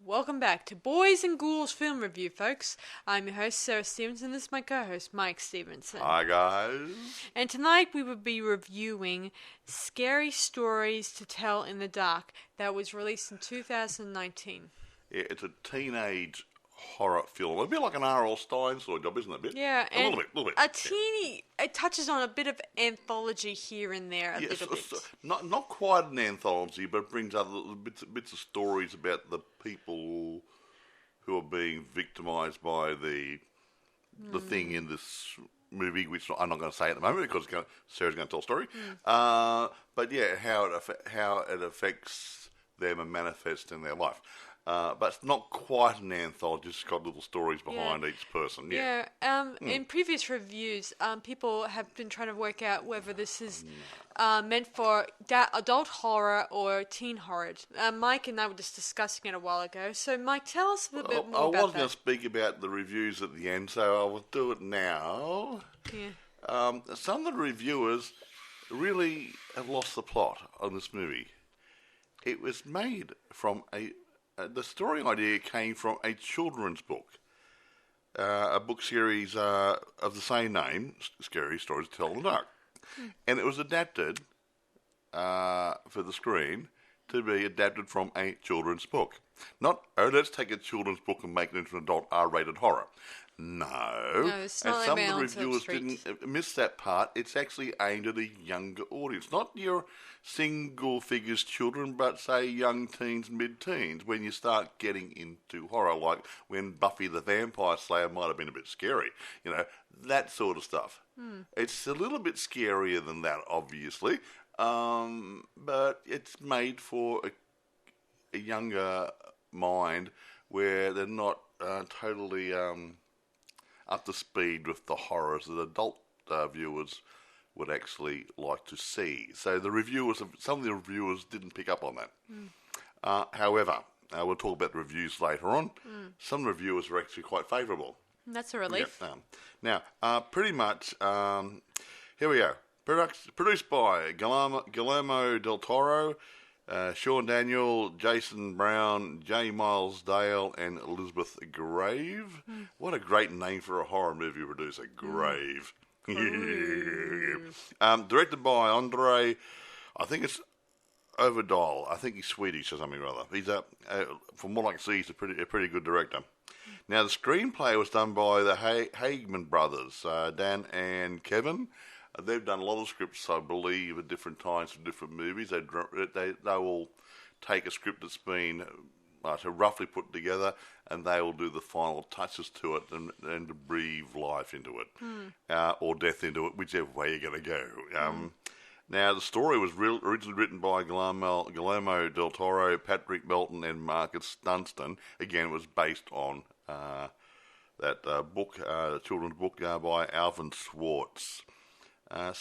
welcome back to Boys and Ghouls Film Review, folks. I'm your host, Sarah Stephenson. This is my co-host, Mike Stephenson. Hi, guys. And tonight we will be reviewing Scary Stories to Tell in the Dark that was released in 2019. Yeah, it's a teenage horror film. A bit like an R.L. Stein sort of job, isn't it? A bit? Yeah, a little bit. A teeny... It touches on a bit of anthology here and there, a little bit. Not quite an anthology, but it brings other little bits of stories about the people who are being victimised by the thing in this movie, which I'm not going to say at the moment because Sarah's going to tell a story. But yeah, how it affects them and manifests in their life. But it's not quite an anthology, it's got little stories behind each person. In previous reviews, people have been trying to work out whether this is meant for adult horror or teen horror. Mike and I were just discussing it a while ago. So, Mike, tell us a little bit more about that. I was going to speak about the reviews at the end, so I will do it now. Yeah. Some of the reviewers really have lost the plot on this movie. It was made from the story idea came from a children's book, a book series of the same name, Scary Stories to Tell in the Dark. And it was adapted for the screen to be adapted from a children's book. Not, let's take a children's book and make it into an adult R-rated horror. No, it's not. And some of the reviewers didn't miss that part. It's actually aimed at a younger audience, not your single figures children, but say young teens, mid-teens, when you start getting into horror, like when Buffy the Vampire Slayer might have been a bit scary, that sort of stuff. It's a little bit scarier than that, obviously, but it's made for a younger mind where they're not totally up to speed with the horrors that adult viewers would actually like to see. So some of the reviewers didn't pick up on that. However, we'll talk about the reviews later on. Some reviewers were actually quite favourable. That's a relief. Yeah. Now, pretty much, here we go. Produced by Guillermo del Toro, Sean Daniel, Jason Brown, J. Miles Dale, and Elizabeth Grave. What a great name for a horror movie producer, Grave. Directed by Andre, I think it's Overdahl. I think he's Swedish or something or other. He's from what I can see, he's a pretty good director. Now, the screenplay was done by the Hageman brothers, Dan and Kevin. They've done a lot of scripts, I believe, at different times for different movies. They will take a script that's been roughly put together, and they will do the final touches to it and breathe life into it, or death into it, whichever way you're going to go. Now, the story was originally written by Guillermo del Toro, Patrick Melton, and Marcus Dunstan. Again, it was based on that book, the children's book by Alvin Schwartz. I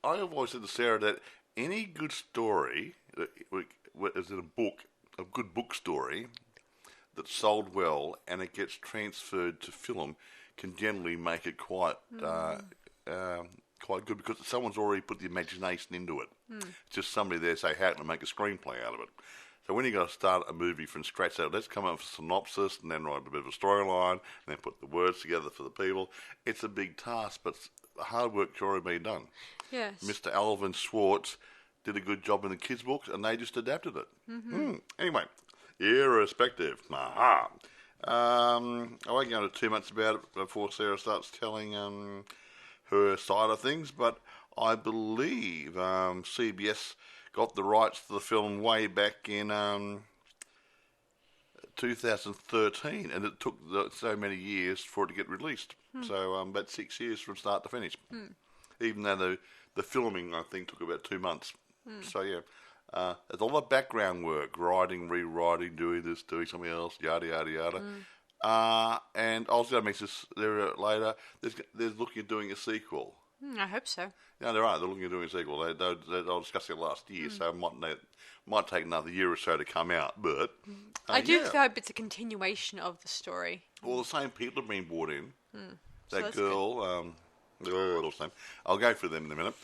always said to Sarah that any good story is in a book, a good book story that's sold well and it gets transferred to film, can generally make it quite good because someone's already put the imagination into it. It's just somebody there say, how can I make a screenplay out of it? So when you're going to start a movie from scratch, let's come up with a synopsis and then write a bit of a storyline and then put the words together for the people. It's a big task, but the hard work's already been done. Yes. Mr. Alvin Schwartz did a good job in the kids' books and they just adapted it. Anyway, irrespective. I won't go into too much about it before Sarah starts telling her side of things, but I believe CBS got the rights to the film way back in 2013, and it took so many years for it to get released. So about 6 years from start to finish. Even though the filming, I think, took about 2 months. So yeah, there's a lot of background work, writing, rewriting, doing this, doing something else, yada yada yada. And I was going to mention this later. They're looking at doing a sequel. I hope so. Yeah, they're looking at doing a sequel. They were discussing it last year, so it might take another year or so to come out. But I do hope it's a continuation of the story. Well, the same people have been brought in. So that girl, what's her name? I'll go through them in a minute.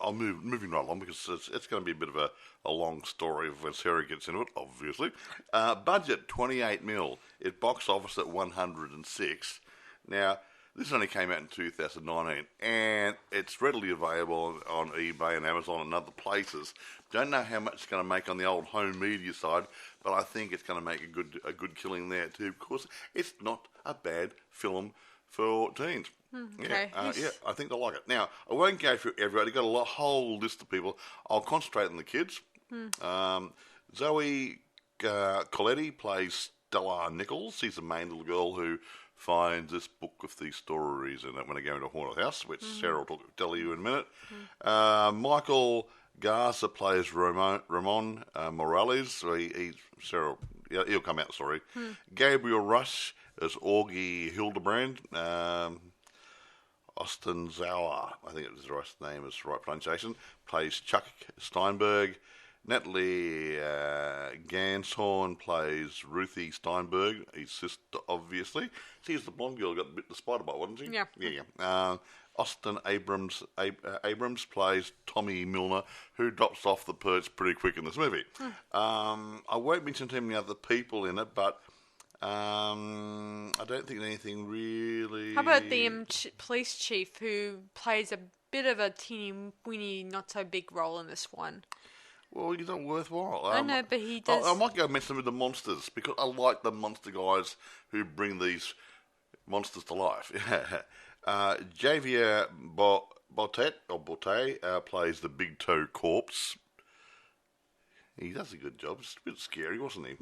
I'll moving right along because it's going to be a bit of a long story when Sarah gets into it, obviously. Budget 28 mil. It box office at 106. Now, this only came out in 2019, and it's readily available on eBay and Amazon and other places. Don't know how much it's going to make on the old home media side, but I think it's going to make a good killing there too, because it's not a bad film for teens. Okay. Yeah, I think they'll like it. Now, I won't go through everybody. I've got a whole list of people. I'll concentrate on the kids. Zoe Coletti plays Stella Nichols. She's the main little girl who finds this book with these stories in it when they go into a haunted house, which Sarah will tell you in a minute. Michael Garza plays Ramon Morales. So he'll come out, sorry. Gabriel Rush as Augie Hildebrand. Austin Zauer, I think it was the right name, is the right pronunciation, plays Chuck Steinberg. Natalie Ganshorn plays Ruthie Steinberg, his sister, obviously. She's the blonde girl who got bit the spider bite, wasn't she? Yeah. Yeah. Austin Abrams plays Tommy Milner, who drops off the perch pretty quick in this movie. I won't mention too many other people in it, but I don't think anything really... How about the police chief who plays a bit of a teeny-weeny, not-so-big role in this one? Well, he's not worthwhile. I know, but he does... I might go mention with the monsters, because I like the monster guys who bring these monsters to life. Javier Botet plays the Big Toe Corpse. He does a good job. It's a bit scary, wasn't he?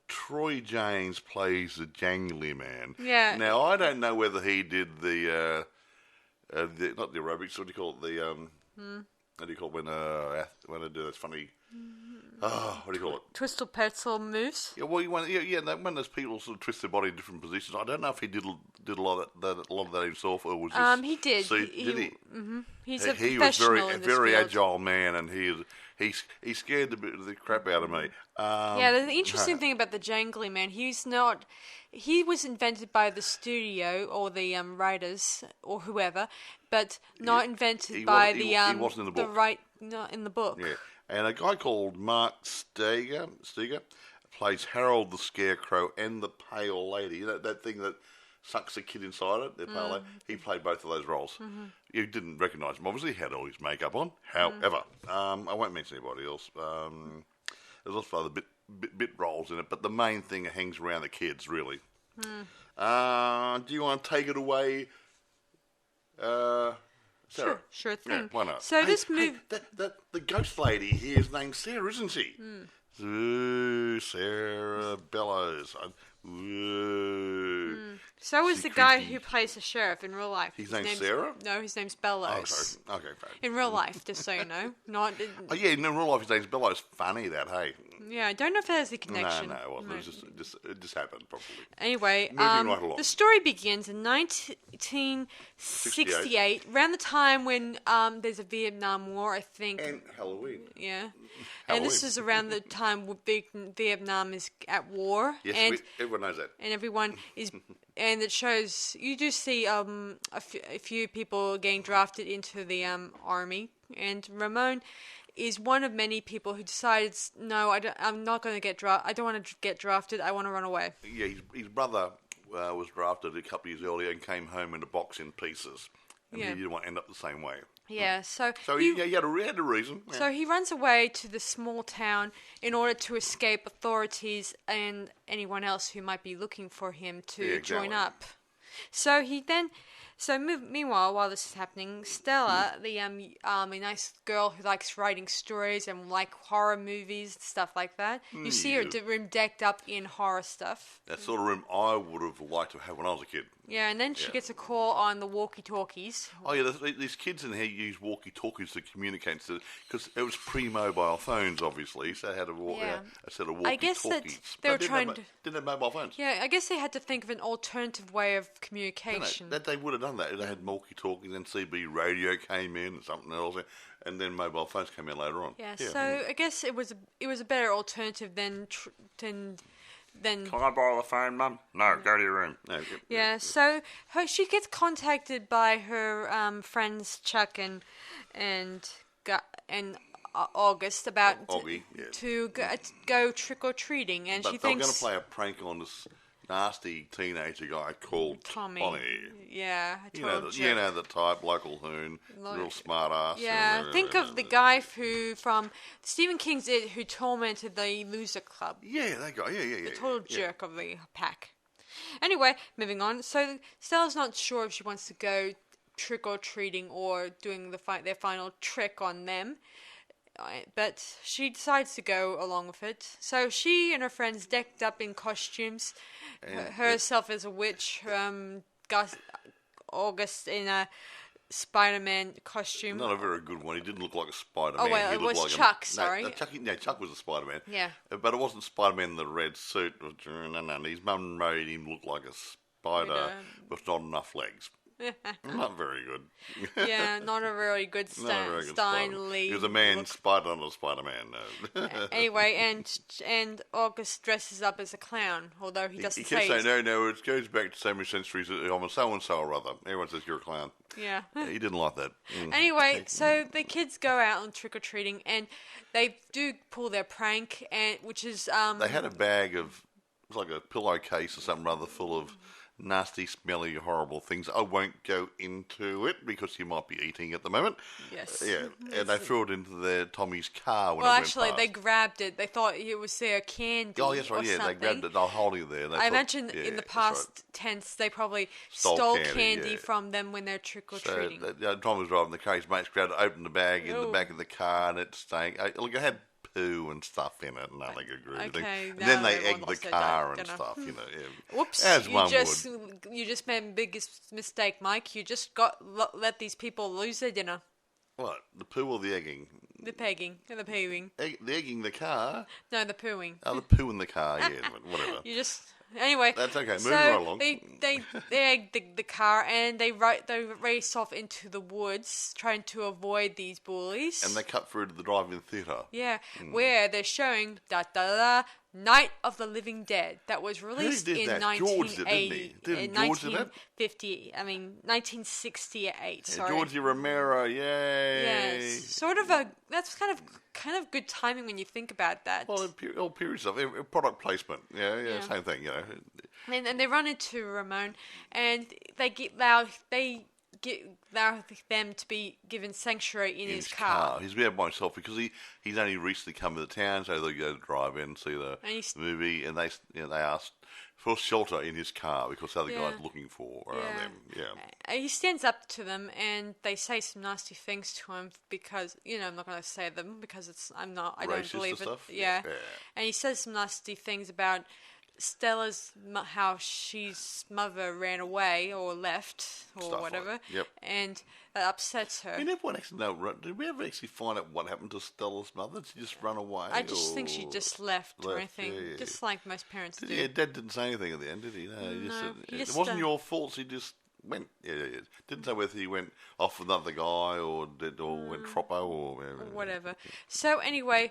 Troy James plays the Jangly Man. Yeah. Now, I don't know whether he did the not the aerobics, what do you call it? What do you call it when they do those funny... what do you call it? Twisted pretzel moves? Yeah, well, when those people sort of twist their body in different positions, I don't know if he did a lot of that himself, or was this... He did. Did he? Mm-hmm. He's a he was professional in this very field. agile man, and he scared the crap out of me. The interesting thing about the Jangly Man, he was invented by the studio or the writers or whoever, but not invented by he wasn't in the book. Not in the book. Yeah, and a guy called Mark Steger plays Harold the Scarecrow and the Pale Lady. That thing that sucks a kid inside it, the Pale Lady. He played both of those roles. You didn't recognise him, obviously. He had all his makeup on. However, I won't mention anybody else. There's also other bit roles in it, but the main thing hangs around the kids, really. Do you want to take it away, Sarah? Sure thing. Yeah, why not? So this movie... the ghost lady here is named Sarah, isn't she? Ooh, Sarah Bellows. Ooh. So is the guy who plays the sheriff in real life. His name's Sarah? No, his name's Bellows. Oh, okay, fine. In real life, just so you know. Not. In real life his name's Bellows. Funny that, hey. Yeah, I don't know if there's a connection. No, it wasn't. It just happened, probably. Anyway, Moving right along. the story begins in 1968, around the time when there's a Vietnam War, I think. And Halloween. Yeah. And this is around the time when Vietnam is at war. Yes, everyone knows that. And everyone is... And it shows... You do see a few people getting drafted into the army. And Ramon is one of many people who decides, no, I'm not going to get drafted. I don't want to get drafted. I want to run away. Yeah, his brother was drafted a couple of years earlier and came home in a box in pieces. And he didn't want to end up the same way. Yeah, so he had a reason. Yeah. So he runs away to the small town in order to escape authorities and anyone else who might be looking for him to join up. So meanwhile, while this is happening, Stella, the a nice girl who likes writing stories and like horror movies, stuff like that. You see her room decked up in horror stuff. That sort of room I would have liked to have when I was a kid. Yeah, and then she gets a call on the walkie-talkies. Oh, yeah, these kids in here use walkie-talkies to communicate, because it was pre-mobile phones, obviously, so they had a set of walkie-talkies. I guess that they were didn't have mobile phones. Yeah, I guess they had to think of an alternative way of communication. They would have done that. They had walkie-talkies, then CB radio came in and something else, and then mobile phones came in later on. Yeah, so I guess it was a better alternative than Can I borrow the phone, Mum? No, go to your room. No, so she gets contacted by her friends Chuck and August about Oggy, yeah. to go trick or treating, and But she they were thinks going to play a prank on this nasty teenager guy called Tommy. Yeah, You know the type, local hoon, real smart ass. Yeah, think of the guy from Stephen King's It who tormented the loser club. Yeah, that guy. Yeah. The total jerk of the pack. Anyway, moving on. So Stella's not sure if she wants to go trick or treating or doing their final trick on them. But she decides to go along with it. So she and her friends decked up in costumes, herself as a witch, August in a Spider-Man costume. Not a very good one. He didn't look like a Spider-Man. Oh, well, he it looked was like Chuck, sorry. Chuck was a Spider-Man. Yeah. But it wasn't Spider-Man in the red suit. No. His mum made him look like a spider with not enough legs. Not very good. Yeah, not a very good Stein Lee. He was a man spider, not a Spider-Man. No. Anyway, and August dresses up as a clown, although he doesn't say. He kept saying, no, it goes back to so many centuries. I'm a so-and-so or other. Everyone says you're a clown. Yeah. He didn't like that. Anyway, so the kids go out on trick-or-treating, and they do pull their prank, which is... They had a bag of, it was like a pillowcase or something rather full of nasty, smelly, horrible things. I won't go into it because you might be eating at the moment. Yes. Yeah, and they threw it into Tommy's car when well, it went actually, past. they grabbed it. They thought it was their candy. Oh, yes, right, yeah, something. they grabbed it. They're holding it there. I imagine in the past tense, they probably stole candy from them when they're trick-or-treating. So, Tommy was driving the car. His mates grabbed it, opened the bag in the back of the car, and it stank. Look, it had poo and stuff in it, and I think agree with Okay, and then they egged the car and stuff, Yeah. Whoops! As one would. You just made a biggest mistake, Mike. You just let these people lose their dinner. What? The poo or the egging? The pegging and the pooing. The egging the car? No, the pooing. Oh, the poo in the car. Yeah, whatever. You just. Anyway, that's okay. Moving right along. They egg the car and they race off into the woods trying to avoid these bullies. And they cut through to the drive-in theatre. Yeah, where they're showing Night of the Living Dead that was released in 1980. Did George did that? 1968. Sorry. George Romero, yay! Yes, that's kind of good timing when you think about that. Well, all period stuff, product placement, yeah, same thing, And they run into Ramon, and they get them to be given sanctuary in his car. He's there by himself because he's only recently come to the town, so they go to drive in, see the movie, and they asked for shelter in his car because the other guy's looking for them. Yeah. He stands up to them, and they say some nasty things to him because I'm not going to say them because I don't believe it. Stuff? Yeah, and he says some nasty things about Stella's how she's mother ran away or left or Stuff whatever, yep. And that upsets her. We never actually know. Did we ever actually find out what happened to Stella's mother? Did she just run away? I just think she just left or anything, just like most parents do. Yeah, Dad didn't say anything at the end, did he? No, he just it wasn't your fault. He just went. Yeah. Didn't say whether he went off with another guy or went troppo or whatever. So anyway,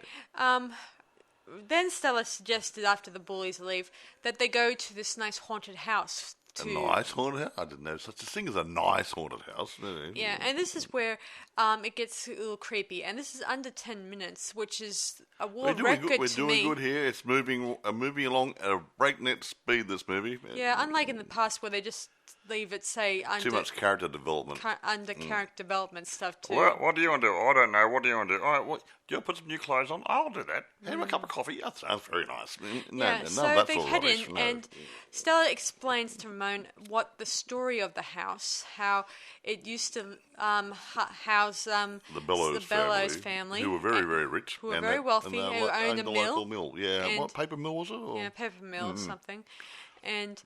then Stella suggested after the bullies leave that they go to this nice haunted house. A nice haunted house? I didn't know such a thing as a nice haunted house. Yeah, and this is where it gets a little creepy. And this is under 10 minutes, which is a world record to me. We're doing good here. It's moving along at a breakneck speed, this movie. Yeah, unlike in the past where they just leave it, say, under... Too much character development. Character development stuff, too. Well, what do you want to do? I don't know. What do you want to do? All right, do you want to put some new clothes on? I'll do that. Have a cup of coffee. That sounds very nice. So they head in, and Stella explains to Ramon what the story of the house, how it used to house the Bellows family. Who were very, very rich. Who were very wealthy, who owned a local mill. Yeah, what paper mill was it? Or? Yeah, paper mill or something. And...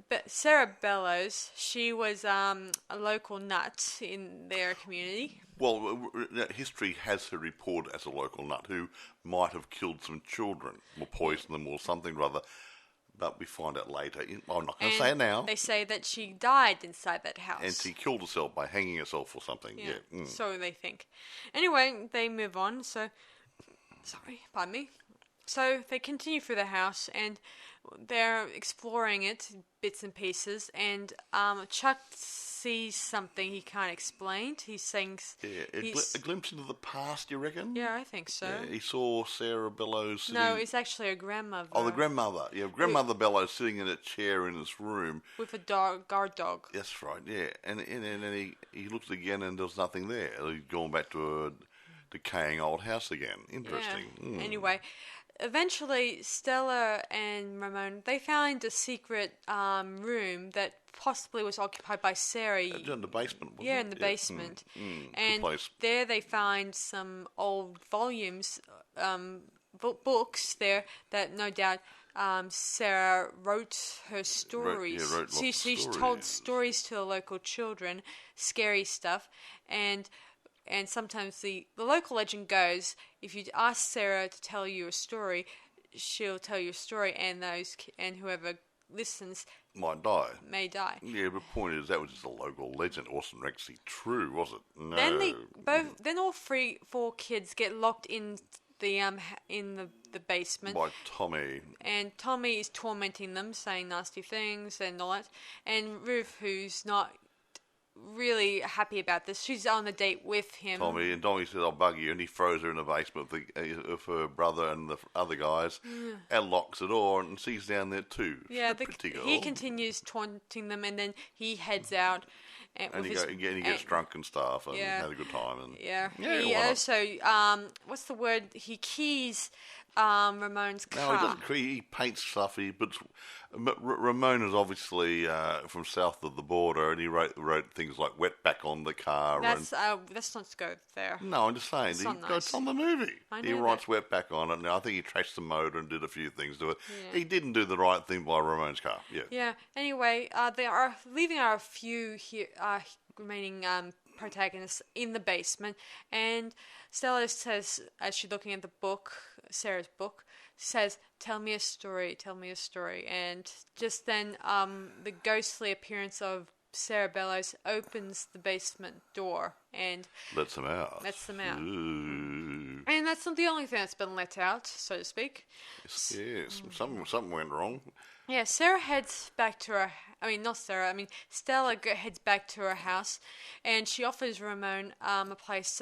But Sarah Bellows, she was a local nut in their community. Well, history has her reported as a local nut who might have killed some children or poisoned them or something rather. But we find out later. I'm not going to say it now. They say that she died inside that house. And she killed herself by hanging herself or something. Yeah. So they think. Anyway, they move on. So, sorry, pardon me. So they continue through the house and they're exploring it bits and pieces. And Chuck sees something he can't explain. He thinks... Yeah, a glimpse into the past, you reckon? Yeah, I think so. Yeah, he saw Sarah Bellows sitting... No, it's actually a grandmother. Oh, the grandmother. Yeah, Grandmother Bellows sitting in a chair in this room. With a guard dog. That's right, yeah. And then he looks again and there's nothing there. He's gone back to a decaying old house again. Interesting. Yeah. Anyway, eventually Stella and Ramon, they found a secret room that possibly was occupied by Sarah. In the basement, wasn't it? Yeah, in the basement. And good place. there they find some old volumes, books there that no doubt Sarah wrote her stories. Wrote lots of She's stories. told stories to the local children, scary stuff, and sometimes the local legend goes, if you ask Sarah to tell you a story, she'll tell you a story, and whoever listens might die. may die. Yeah, but the point is that was just a local legend. It wasn't actually true, was it? No. Then all four kids get locked in the basement by Tommy. And Tommy is tormenting them, saying nasty things and all that. And Ruth, who's not really happy about this, she's on a date with him. Tommy says, "I'll bug you," and he throws her in the basement with her brother and the other guys, and locks the door, and she's down there too. Yeah, pretty girl. He continues taunting them, and then he heads out. And he gets drunk and stuff, and had a good time. And he also, what's the word? He keys Ramon's car. No, he doesn't. He paints stuff. Ramon is obviously from south of the border, and he wrote things like "wetback" on the car. Let's not go there. No, I'm just saying. It's on the movie. He writes "wetback" on it. Now I think he trashed the motor and did a few things to it. Yeah. He didn't do the right thing by Ramon's car. Yeah. Yeah. Anyway, they are leaving our few here, remaining protagonists in the basement, and Stella says, as she's looking at the book, Sarah's book, says, tell me a story, and just then the ghostly appearance of Sarah Bellows opens the basement door and lets them out. Ooh. And that's not the only thing that's been let out, so to speak. Yes. Something went wrong. Yeah, Stella heads back to her... Stella heads back to her house, and she offers Ramon a place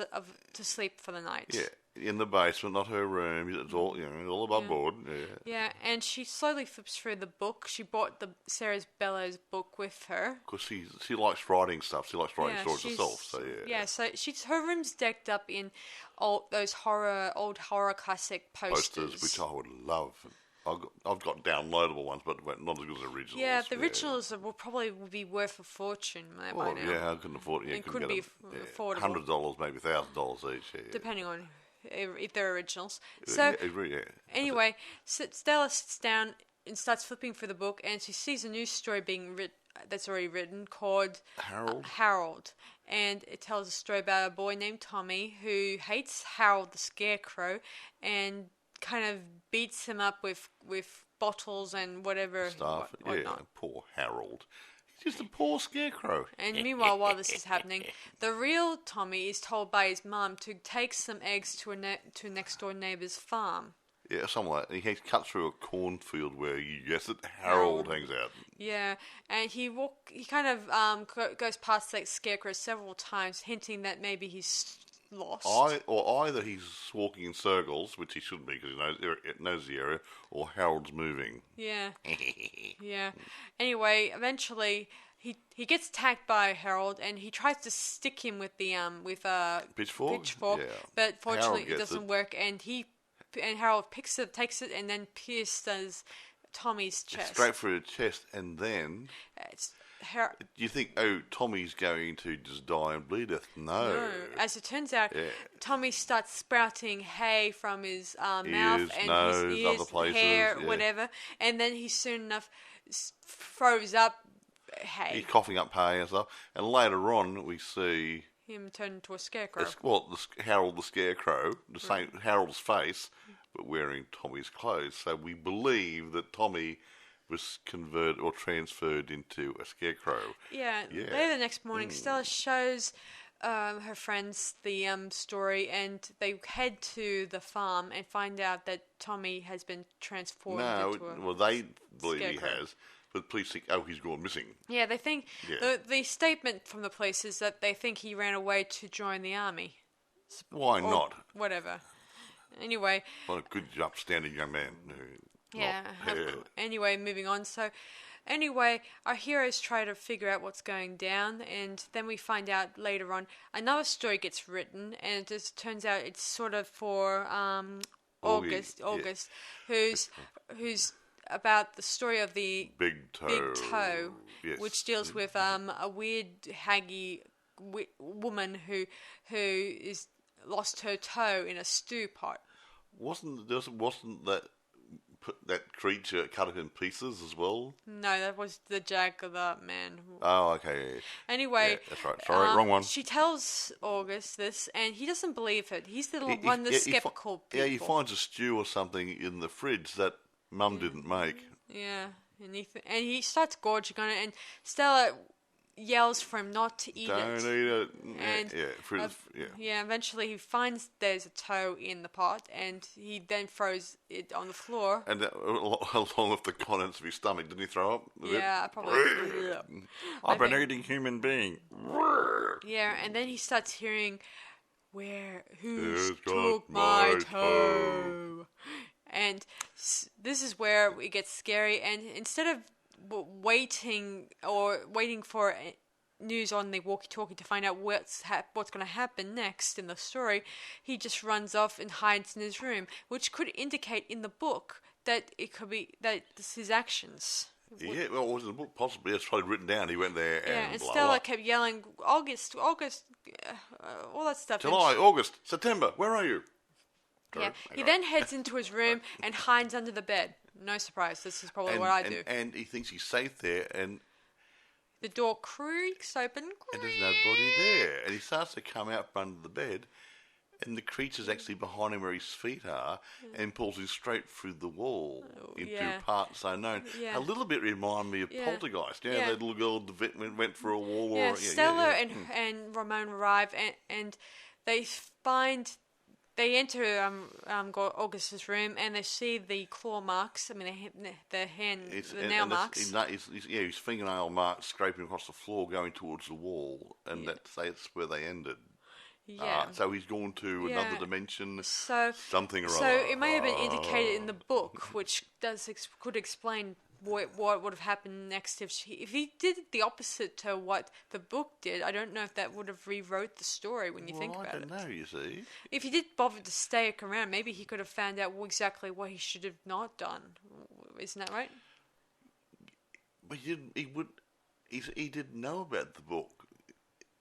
to sleep for the night. Yeah, in the basement, not her room. It's all above board. Yeah, and she slowly flips through the book. She brought Sarah's Bellows book with her. Because she likes writing stuff. She likes writing stories herself. So so her room's decked up in old horror classic posters. Which I would love. I've got downloadable ones, but not as good as originals. Yeah, the originals will probably be worth a fortune by now. Yeah, I couldn't afford it. It could be affordable. $100, maybe $1,000 each. Yeah. Depending on if they're originals. So, anyway, Stella sits down and starts flipping through the book, and she sees a new story being that's already written called Harold. And it tells a story about a boy named Tommy who hates Harold the Scarecrow and kind of beats him up with bottles and whatever stuff. Whatnot. Poor Harold. He's just a poor scarecrow. And meanwhile, while this is happening, the real Tommy is told by his mum to take some eggs to a next door neighbour's farm. Yeah, something like that. He cuts through a cornfield where, you guessed it, Harold hangs out. Yeah, and he kind of goes past that scarecrow several times, hinting that maybe he's lost. Either he's walking in circles, which he shouldn't be because he knows the area, or Harold's moving. Yeah. Yeah. Anyway, eventually he gets attacked by Harold, and he tries to stick him with the pitchfork. Yeah. But fortunately it doesn't work, and Harold takes it, and then pierces Tommy's chest. Straight through the chest, and then you think, Tommy's going to just die and bleed death. No. As it turns out, Tommy starts sprouting hay from his mouth and nose, his ears, other places, hair, whatever, and then he soon enough throws up hay. He's coughing up hay and stuff, and later on we see him turn into a scarecrow. Harold the Scarecrow, the same Harold's face, but wearing Tommy's clothes. So we believe that Tommy was converted or transferred into a scarecrow. Yeah. Later the next morning, Stella shows her friends the story, and they head to the farm and find out that Tommy has been transformed into a they believe scarecrow. he has. But the police think, oh, he's gone missing. Yeah, they think Yeah. the statement from the police is that they think he ran away to join the army. Why Or not? whatever. Anyway. What a good, upstanding young man. Yeah. Anyway, moving on. So, anyway, our heroes try to figure out what's going down, and then we find out later on another story gets written, and it just turns out it's sort of for August, who's about the story of the Big Toe. Yes. which deals with a weird haggy woman who is lost her toe in a stew pot. Wasn't that creature cut up in pieces as well? No, that was the Jaguar man. Oh, okay. Anyway, yeah, that's right. Sorry, wrong one. She tells August this, and he doesn't believe it. He's the one that's skeptical. Yeah, he finds a stew or something in the fridge that Mum didn't make. Yeah, and he starts gorging on it, and Stella yells for him not to eat it. Don't eat it. And eventually he finds there's a toe in the pot, and he then throws it on the floor. And along with the contents of his stomach, didn't he throw up? Yeah, probably. I'm an eating human being. Yeah, and then he starts hearing, who's got took my my toe? And this is where it gets scary, and instead of waiting for news on the walkie-talkie to find out what's going to happen next in the story, he just runs off and hides in his room, which could indicate in the book that it could be that it's his actions. Yeah, well, it was in the book, possibly. It's probably written down. He went there and blah, Stella blah. kept yelling, August, all that stuff. July, August, September, where are you? Yeah, he then heads into his room and hides under the bed. No surprise, this is probably what I do. And he thinks he's safe there, and the door creaks open, and there's nobody there. And he starts to come out from under the bed, and the creature's actually behind him where his feet are, and pulls him straight through the wall into parts unknown. Yeah. A little bit remind me of Poltergeist. Yeah, that little girl went for a wall. Yeah, Stella and Ramon arrive, and they enter August's room, and they see the claw marks. I mean, the nail marks. His fingernail marks scraping across the floor, going towards the wall, and that's where they ended. Yeah. So he's gone to another dimension. Something or other. So it may have been indicated in the book, which could explain what would have happened next if he did the opposite to what the book did. I don't know if that would have rewrote the story when you think about it. I don't know, you see. If he did bother to stay around, maybe he could have found out exactly what he should have not done. Isn't that right? But he didn't know about the book.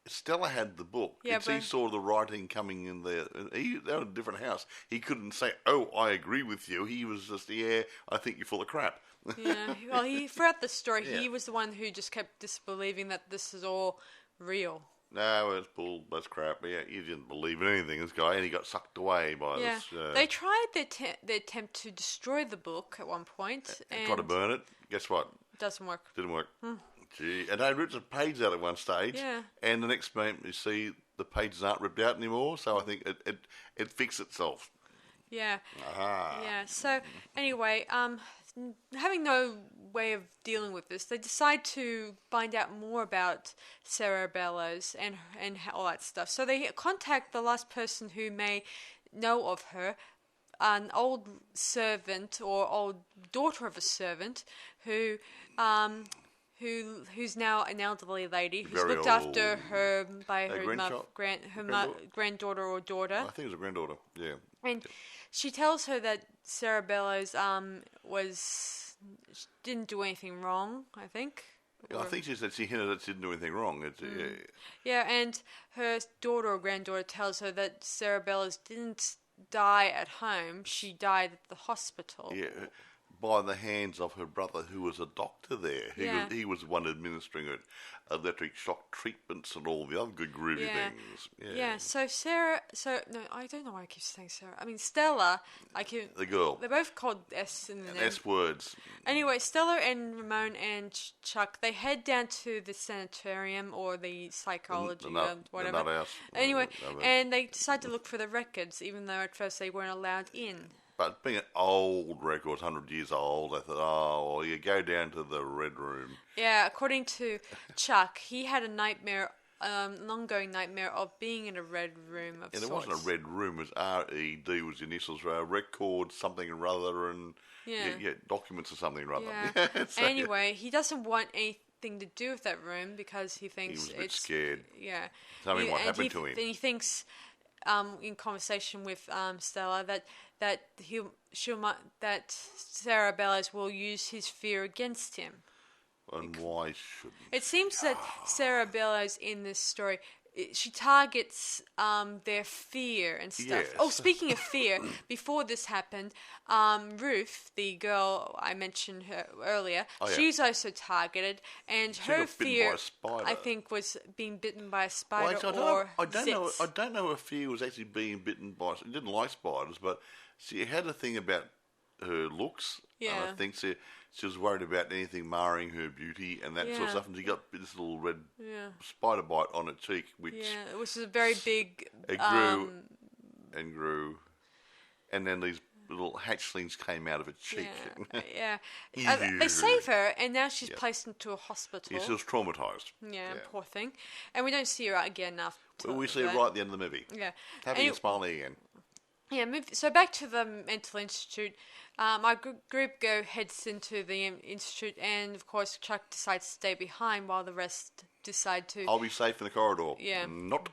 Stella had the book. Yeah, he saw the writing coming in there. They were in a different house. He couldn't say, "Oh, I agree with you." He was just, I think you're full of crap. Yeah. Well, throughout the story, he was the one who just kept disbelieving that this is all real. No, it's bull. That's crap. Yeah, he didn't believe in anything. This guy, and he got sucked away by this. They tried their attempt to destroy the book at one point, and tried to burn it. Guess what? Doesn't work. Didn't work. Gee, and they ripped the pages out at one stage. Yeah. And the next moment you see the pages aren't ripped out anymore. So I think it fixed itself. Yeah. Aha. Yeah. So anyway, having no way of dealing with this, they decide to find out more about Sarah Bellows and all that stuff. So they contact the last person who may know of her, an old servant or old daughter of a servant who's now an elderly lady who's Very looked old. after her by her granddaughter or daughter. I think it was a granddaughter. Yeah. And she tells her that Sarah Bellows didn't do anything wrong, I think. I think she said she hinted that she didn't do anything wrong. Yeah, and her daughter or granddaughter tells her that Sarah Bellows didn't die at home. She died at the hospital. Yeah, by the hands of her brother, who was a doctor there. He was the one administering electric shock treatments and all the other good groovy things. Yeah, so Sarah... no, I don't know why I keep saying Sarah. I mean, Stella... The girl. They're both called S in the name. S words. Anyway, Stella and Ramon and Chuck, they head down to the sanitarium or the psychology whatever. The nut house. Anyway, and they decide to look for the records, even though at first they weren't allowed in. But being an old record, 100 years old, I thought, oh, well, you go down to the Red Room. Yeah, according to Chuck, he had a nightmare, an ongoing nightmare of being in a red room of And sorts. it wasn't a red room, it was RED was the initials, record something or other, and documents or something or other. Yeah. So, anyway, he doesn't want anything to do with that room because he thinks he was a bit it's scared. Yeah. Something might happen to him. And he thinks, in conversation with Stella, that Sarah Bellows will use his fear against him. And why shouldn't? It seems that Sarah Bellows in this story, she targets their fear and stuff. Yes. Oh, speaking of fear, before this happened, Ruth, the girl I mentioned her earlier, she's also targeted, and She her got bitten fear, by a spider. I think, was being bitten by a spider I don't zits. know. I don't know if she was actually being bitten by. She didn't like spiders, but she had a thing about her looks. Yeah. And I think she was worried about anything marring her beauty and that sort of Yeah. stuff. And she got this little red Yeah. spider bite on her cheek, which Yeah, it was a very big. it grew and grew, and then these little hatchlings came out of her cheek. Yeah. They save her, and now she's placed into a hospital. Yeah, she was traumatised. Yeah, poor thing. And we don't see her again after. Well, we see her right at the end of the movie. Yeah. Happy and smiling again. Yeah, so back to the mental institute. Our group heads into the institute, and of course Chuck decides to stay behind while the rest decide to. I'll be safe in the corridor. Yeah. Not.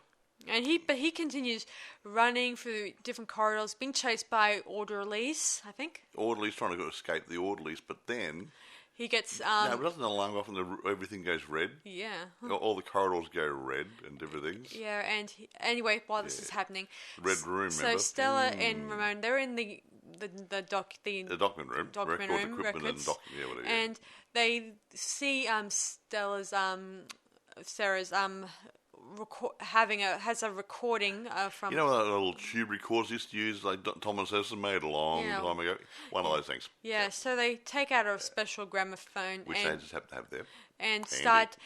And he continues running through different corridors, being chased by orderlies, I think. Orderlies trying to escape the orderlies, but then He gets no, it doesn't alarm go off and everything goes red. Yeah. All the corridors go red and different things. Yeah, and anyway, while this is happening, Red room. so remember? Stella and Ramon, they're in the document room, document record room, equipment records, and whatever. and they see Sarah's has a recording from. You know that little tube recorders used to use, like Thomas Edison made a long time ago? One of those things. Yeah, so they take out a special gramophone Which they just happen to have there. and start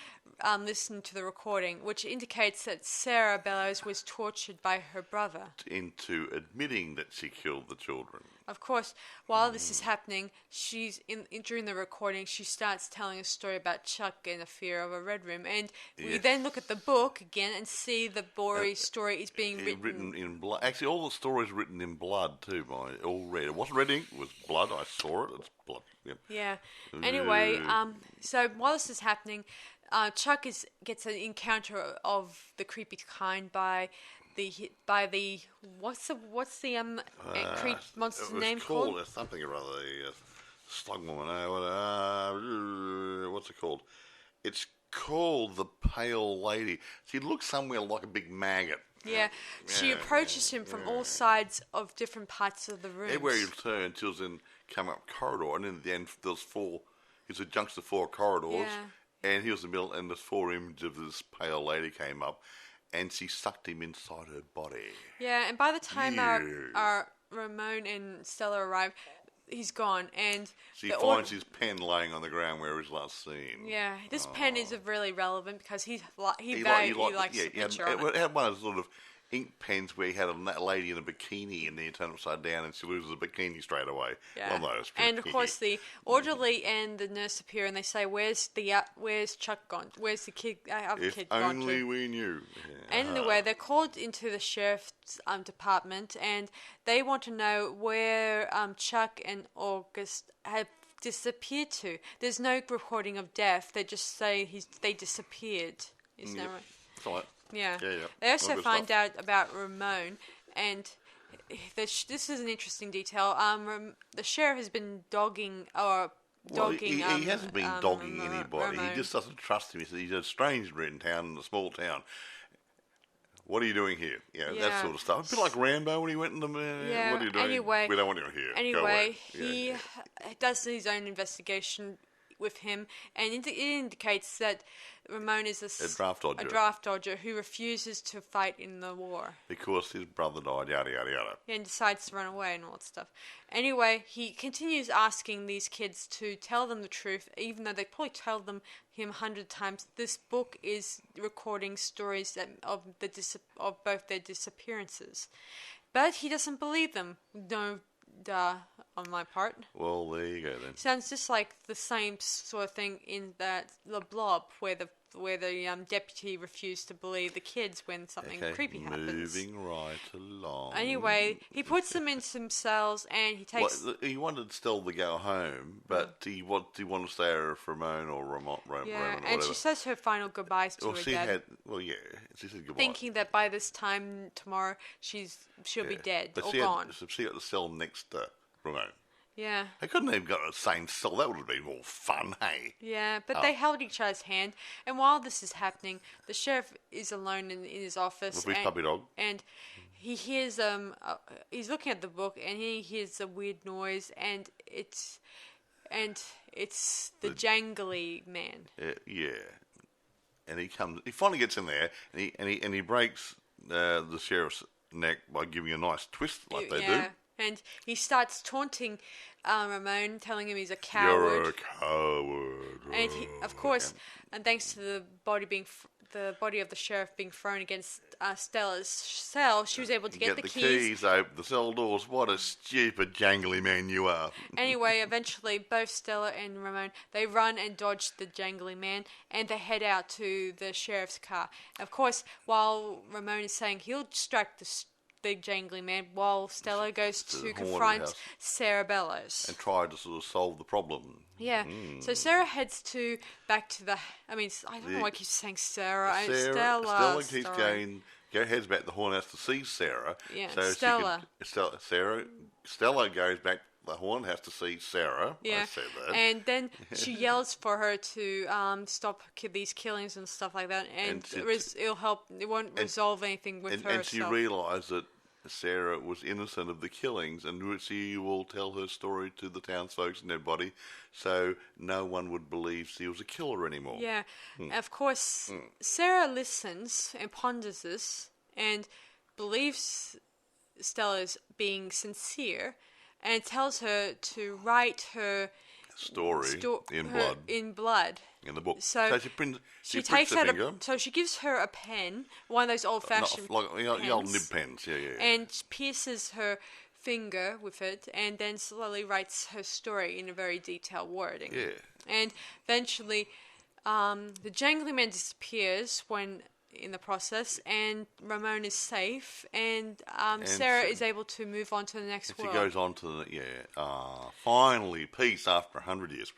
listening to the recording, which indicates that Sarah Bellows was tortured by her brother. Into admitting that she killed the children. Of course, while this is happening, she's during the recording, she starts telling a story about Chuck and the fear of a red room, and we then look at the book again and see the Bory story is being written in blood. Actually, all the stories written in blood too. All red. It wasn't red ink. It was blood. I saw it. It's blood. Yep. Yeah. Anyway, so while this is happening, Chuck gets an encounter of the creepy kind by the what's the monster's name called? It's something or other. The slug woman. What's it called? It's called the Pale Lady. She looks somewhere like a big maggot. Yeah, she approaches him from all sides of different parts of the room. Everywhere you turn, she'll then come up corridor, and in the end, there's four. It's a junction of four corridors, and he was in the middle, and the four images of this pale lady came up, and she sucked him inside her body. Yeah, and by the time our Ramon and Stella arrive, he's gone, and she finds his pen laying on the ground where he was last seen. Yeah, this pen is really relevant because he likes the picture on it. It had one of those sort of ink pens where he had a lady in a bikini, and then you turn it upside down and she loses the bikini straight away. Yeah. One of those. And of course the orderly and the nurse appear and they say, where's Chuck gone? Where's the kid gone to? If only we knew. Yeah. Anyway, they're called into the sheriff's department and they want to know where Chuck and August have disappeared to. There's no recording of death. They just say they disappeared. Isn't that right? That's all right. Yeah. Yeah. They also find out about Ramon, and this is an interesting detail. The sheriff has been dogging. He hasn't been dogging anybody. Ramon. He just doesn't trust him. He's a stranger in town, in a small town. What are you doing here? That sort of stuff. A bit like Rambo when he went in the... what are you doing? Anyway, we don't want you here. Anyway, he does his own investigation with him, and it indicates that Ramon is a draft dodger who refuses to fight in the war. Because his brother died, yada, yada, yada. And decides to run away and all that stuff. Anyway, he continues asking these kids to tell them the truth, even though they probably tell him 100 times. This book is recording stories of both their disappearances. But he doesn't believe them. duh on my part. Well, there you go then. Sounds just like the same sort of thing in the Blob, where the deputy refused to believe the kids when something creepy happens. Moving right along. Anyway, he puts them in some cells and he takes. Well, he wanted still to go home, but he wanted to stay with Ramon or Ramon, Yeah, or and she says her final goodbyes to her dad. She said goodbye. Thinking that by this time tomorrow she'll be dead or gone. She got the cell next to Ramon. Yeah. They couldn't even got the same cell. That would have been more fun, hey? Yeah, but they held each other's hand. And while this is happening, the sheriff is alone in his office. With his puppy dog. And he hears, he's looking at the book and he hears a weird noise and it's the jangly man. Yeah. And he finally gets in there and he breaks the sheriff's neck by giving a nice twist like they do. And he starts taunting Ramon, telling him he's a coward. You're a coward. And he, of course, and thanks to the body of the sheriff being thrown against Stella's cell, she was able to get the keys. Open the cell doors. What a stupid, jangly man you are. Anyway, eventually, both Stella and Ramon, they run and dodge the jangly man, and they head out to the sheriff's car. Of course, while Ramon is saying he'll strike the big jangly man, while Stella goes to confront Sarah Bellows and try to sort of solve the problem. Yeah. So Sarah heads back to the. I mean, I don't know why I keep saying Sarah. Stella keeps going. Heads back to the horn house to see Sarah. Yeah. So Stella goes back to the horn house to see Sarah. Yeah. I said that. And then she yells for her to stop these killings and stuff like that, and it'll help. It won't resolve anything with her. And she realised that Sarah was innocent of the killings, and she will tell her story to the townsfolk and everybody, so no one would believe she was a killer anymore. Yeah. Of course, Sarah listens and ponders this and believes Stella's being sincere and tells her to write her story in blood. In the book. So she takes out finger. she gives her a pen, one of those old-fashioned the old nib pens, and pierces her finger with it, and then slowly writes her story in a very detailed wording. Yeah. And eventually, the jangly man disappears in the process, and Ramon is safe, and Sarah is able to move on to the next world. She goes on to finally peace after 100 years.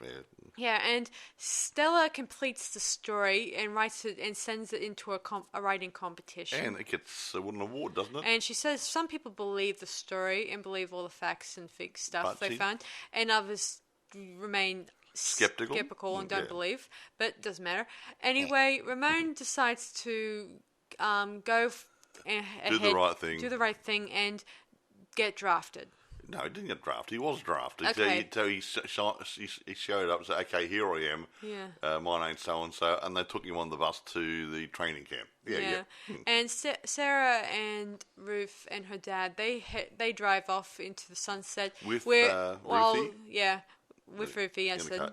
Yeah, and Stella completes the story and writes it and sends it into a writing competition. And it gets an award, doesn't it? And she says some people believe the story and believe all the facts and fake stuff they found, and others remain skeptical and don't believe, but it doesn't matter. Anyway, Ramon decides to go do the right thing, and get drafted. No, he didn't get drafted. He was drafted. Okay. So he showed up and said, "Okay, here I am. Yeah. My name's so and so," and they took him on the bus to the training camp. Yeah. And Sarah and Ruth and her dad, they drive off into the sunset with Ruthie. Yeah. With Ruthie, I said.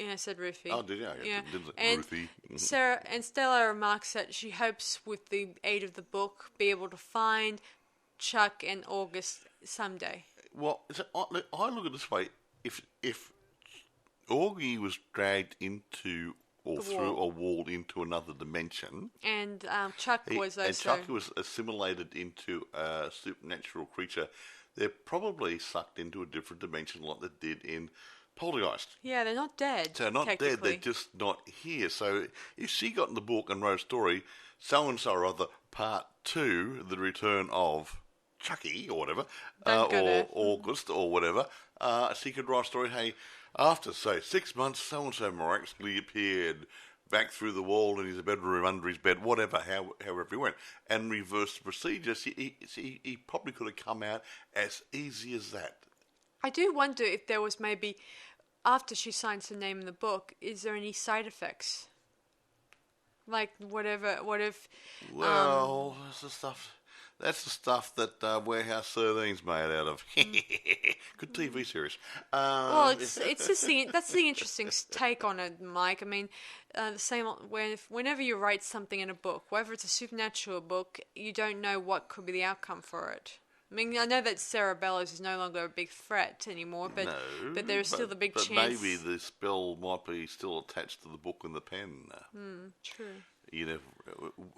I said Ruthie. Oh, did you? Yeah. And Ruthie. Sarah and Stella remarks that she hopes, with the aid of the book, be able to find Chuck and August someday. Well, I look at it this way: if Augie was dragged into or through a wall into another dimension, and Chuck was assimilated into a supernatural creature, they're probably sucked into a different dimension like they did in Poltergeist. Yeah, they're not dead. So not dead, they're just not here. So if she got in the book and wrote a story, so-and-so or other, part 2, the return of Chucky or whatever, or August or whatever, she could write a story, hey, after, say, 6 months, so-and-so miraculously appeared back through the wall in his bedroom, under his bed, whatever, however he went, and reverse the procedure. He probably could have come out as easy as that. I do wonder if there was maybe, after she signs her name in the book, is there any side effects? Like, what if... Well, that's the stuff that Warehouse 13's made out of. Good TV series. Well, it's just that's the interesting take on it, Mike. I mean, the same whenever you write something in a book, whether it's a supernatural book, you don't know what could be the outcome for it. I mean, I know that Cerebellus is no longer a big threat anymore, but there's still the big but chance. maybe the spell might be still attached to the book and the pen. True. You know,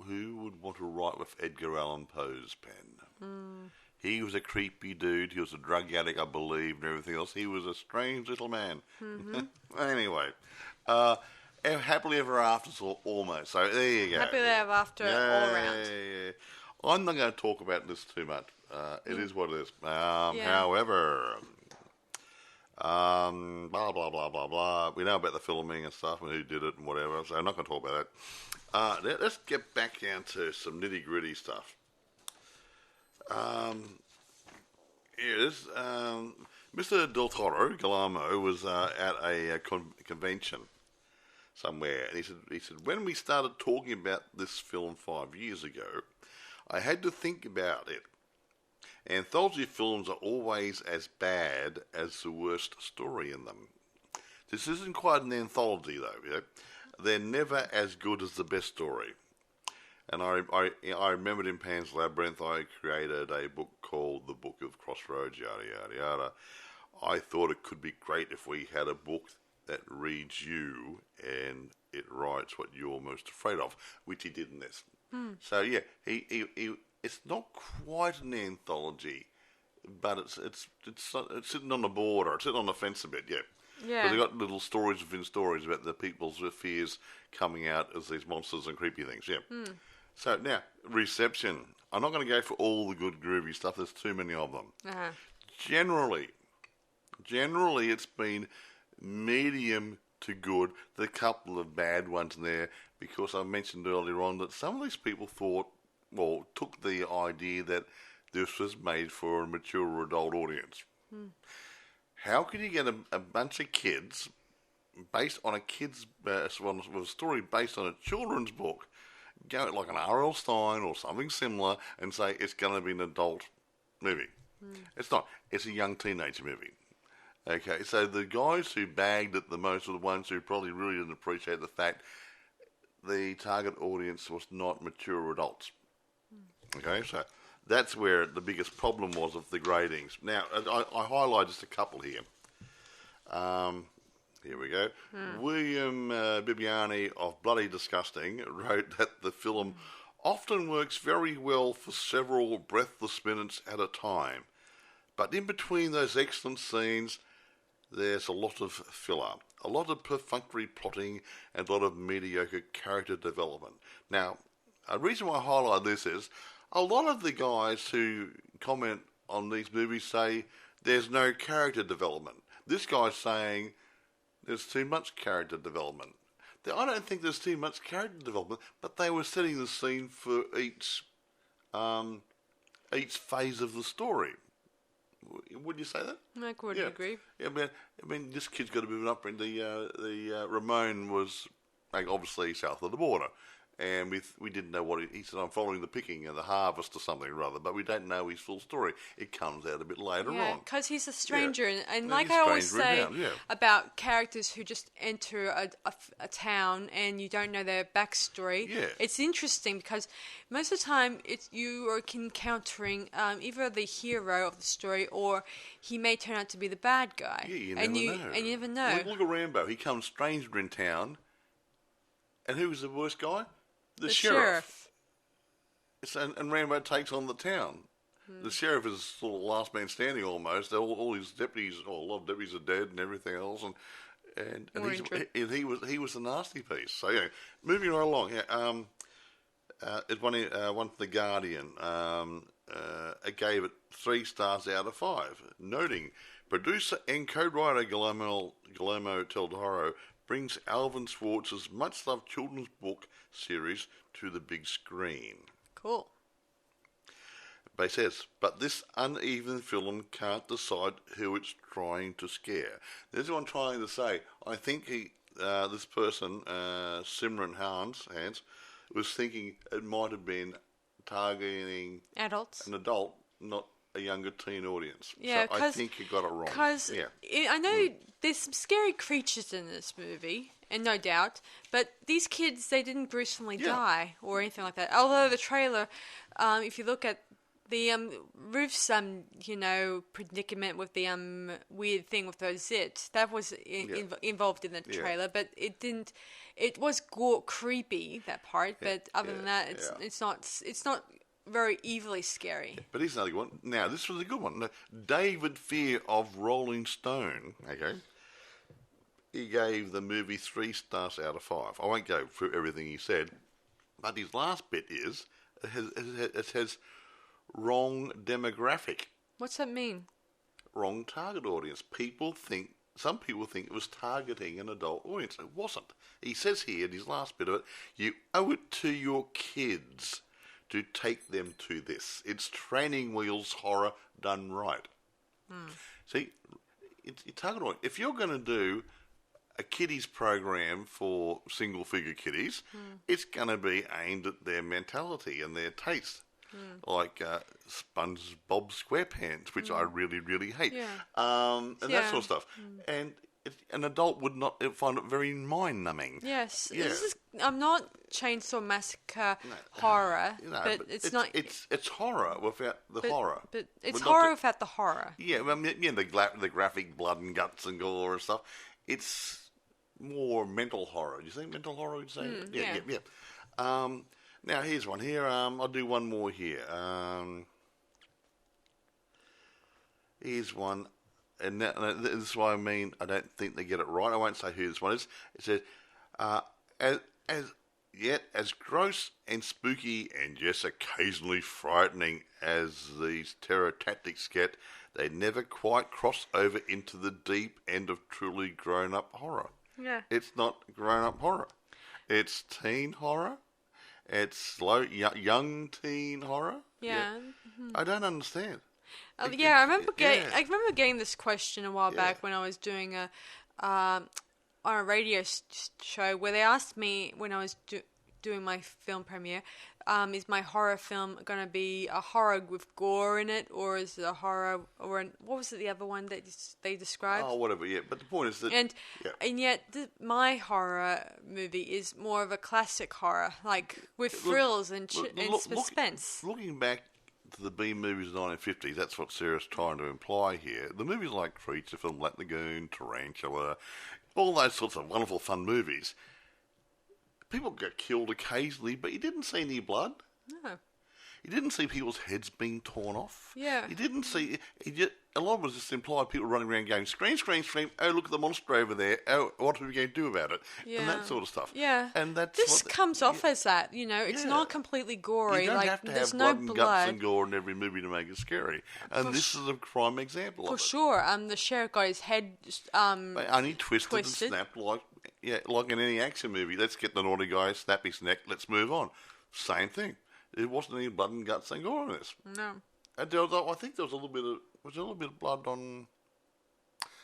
who would want to write with Edgar Allan Poe's pen? He was a creepy dude. He was a drug addict, I believe, and everything else. He was a strange little man. Anyway, happily ever after, almost. So there you go. Happily ever after all round. Yeah. I'm not going to talk about this too much. It is what it is. However, blah, blah, blah, blah, blah. We know about the filming and stuff and who did it and whatever, so I'm not going to talk about that. Let's get back down to some nitty-gritty stuff. Mr. Del Toro, Guillermo, was at a convention somewhere, and he said, when we started talking about this film 5 years ago, I had to think about it. Anthology films are always as bad as the worst story in them. This isn't quite an anthology, though. You know? They're never as good as the best story. And I remembered in Pan's Labyrinth, I created a book called The Book of Crossroads, yada, yada, yada. I thought it could be great if we had a book that reads you and it writes what you're most afraid of, which he did in this. So, yeah, he it's not quite an anthology, but it's sitting on the border. It's sitting on the fence a bit, yeah. Yeah. But they've got little stories within stories about the people's fears coming out as these monsters and creepy things, yeah. So now, reception. I'm not going to go for all the good groovy stuff. There's too many of them. Generally, it's been medium to good. There's a couple of bad ones in there because I mentioned earlier on that some of these people took the idea that this was made for a mature adult audience. How can you get a bunch of kids based on a story based on a children's book, go like an R.L. Stein or something similar, and say it's going to be an adult movie? It's not. It's a young teenager movie. Okay, so the guys who bagged it the most were the ones who probably really didn't appreciate the fact the target audience was not mature adults. Okay, so that's where the biggest problem was of the gradings. Now, I highlight just a couple here. Here we go. William Bibbiani of Bloody Disgusting wrote that the film often works very well for several breathless minutes at a time. But in between those excellent scenes, there's a lot of filler, a lot of perfunctory plotting, and a lot of mediocre character development. Now, a reason why I highlight this is a lot of the guys who comment on these movies say there's no character development. This guy's saying there's too much character development. I don't think there's too much character development, but they were setting the scene for each phase of the story. Would you say that? I would agree. Yeah, I mean, this kid's got a bit of an upbringing. The Ramon was obviously south of the border, and we didn't know what he said. I'm following the picking and the harvest or something or other, but we don't know his full story. It comes out a bit later on. Because he's a stranger, and like I always say about characters who just enter a town and you don't know their backstory. Yeah. It's interesting because most of the time you are encountering either the hero of the story or he may turn out to be the bad guy. Yeah, you never know. Look at Rambo. He comes stranger in town, and who was the worst guy? The sheriff. And Rambo takes on the town. The sheriff is sort of last man standing almost. All his deputies, a lot of deputies are dead and everything else, and he was the nasty piece. So yeah, moving right along. Yeah, it won for The Guardian. It gave it 3 stars out of 5, noting producer and co-writer Guillermo del Toro brings Alvin Schwartz's much-loved children's book series to the big screen. Cool. But says, but this uneven film can't decide who it's trying to scare. This is what I'm trying to say. I think this person, Simran Hans, was thinking it might have been targeting adults, an adult, not a younger teen audience. Yeah, so I think you got it wrong. Because I know there's some scary creatures in this movie, and no doubt, but these kids, they didn't gruesomely die or anything like that. Although the trailer, if you look at The Ruth's predicament with the weird thing with her zit, that was involved in the trailer, but it didn't. It was creepy, that part, but other than that, it's not very evilly scary. Yeah, but here's another one. Now, this was a good one. David Fear of Rolling Stone. Okay, he gave the movie 3 stars out of 5. I won't go through everything he said, but his last bit is it has wrong demographic. What's that mean? Wrong target audience. Some people think it was targeting an adult audience. It wasn't. He says here in his last bit of it, you owe it to your kids to take them to this. It's training wheels horror done right. See, it's target audience. If you're going to do a kiddies program for single-figure kiddies, it's going to be aimed at their mentality and their taste. Like SpongeBob SquarePants, which I really, really hate, and that sort of stuff. And an adult would not find it very mind-numbing. Yes, I'm not Chainsaw Massacre horror, but it's not. It's horror without the horror. But it's horror without the horror. Yeah, I mean, the graphic blood and guts and gore and stuff. It's more mental horror. Do you think mental horror would say? Yeah. Now, here's one here. I'll do one more here. Here's one. And this is why I don't think they get it right. I won't say who this one is. It says, as gross and spooky and yes, occasionally frightening as these terror tactics get, they never quite cross over into the deep end of truly grown-up horror. Yeah. It's not grown-up horror. It's teen horror. It's young teen horror. Yeah. Mm-hmm. I don't understand. I remember getting this question a while back when I was doing on a radio show where they asked me when I was doing my film premiere, is my horror film going to be a horror with gore in it, or is it a horror, what was it, the other one that they described? Oh, whatever, yeah. But the point is that... And yet my horror movie is more of a classic horror, like with thrills and suspense. Looking back to the B movies of the 1950s, that's what Sarah's trying to imply here. The movies like Creature Film, Black Lagoon, Tarantula, all those sorts of wonderful fun movies... People get killed occasionally, but you didn't see any blood. No. You didn't see people's heads being torn off. Yeah. You didn't see... a lot of it was just implied people running around going, scream, scream, scream, oh, look at the monster over there, oh, what are we going to do about it? Yeah. And that sort of stuff. Yeah. And that's this comes off as that, it's not completely gory. You don't have to there's have no blood and guts and gore in every movie to make it scary. And this is a prime example of it. For sure. The sheriff got his head only twisted and snapped like in any action movie. Let's get the naughty guy, snap his neck, let's move on. Same thing. There wasn't any blood and guts and gore in this. No. And I think there was a little bit of blood on...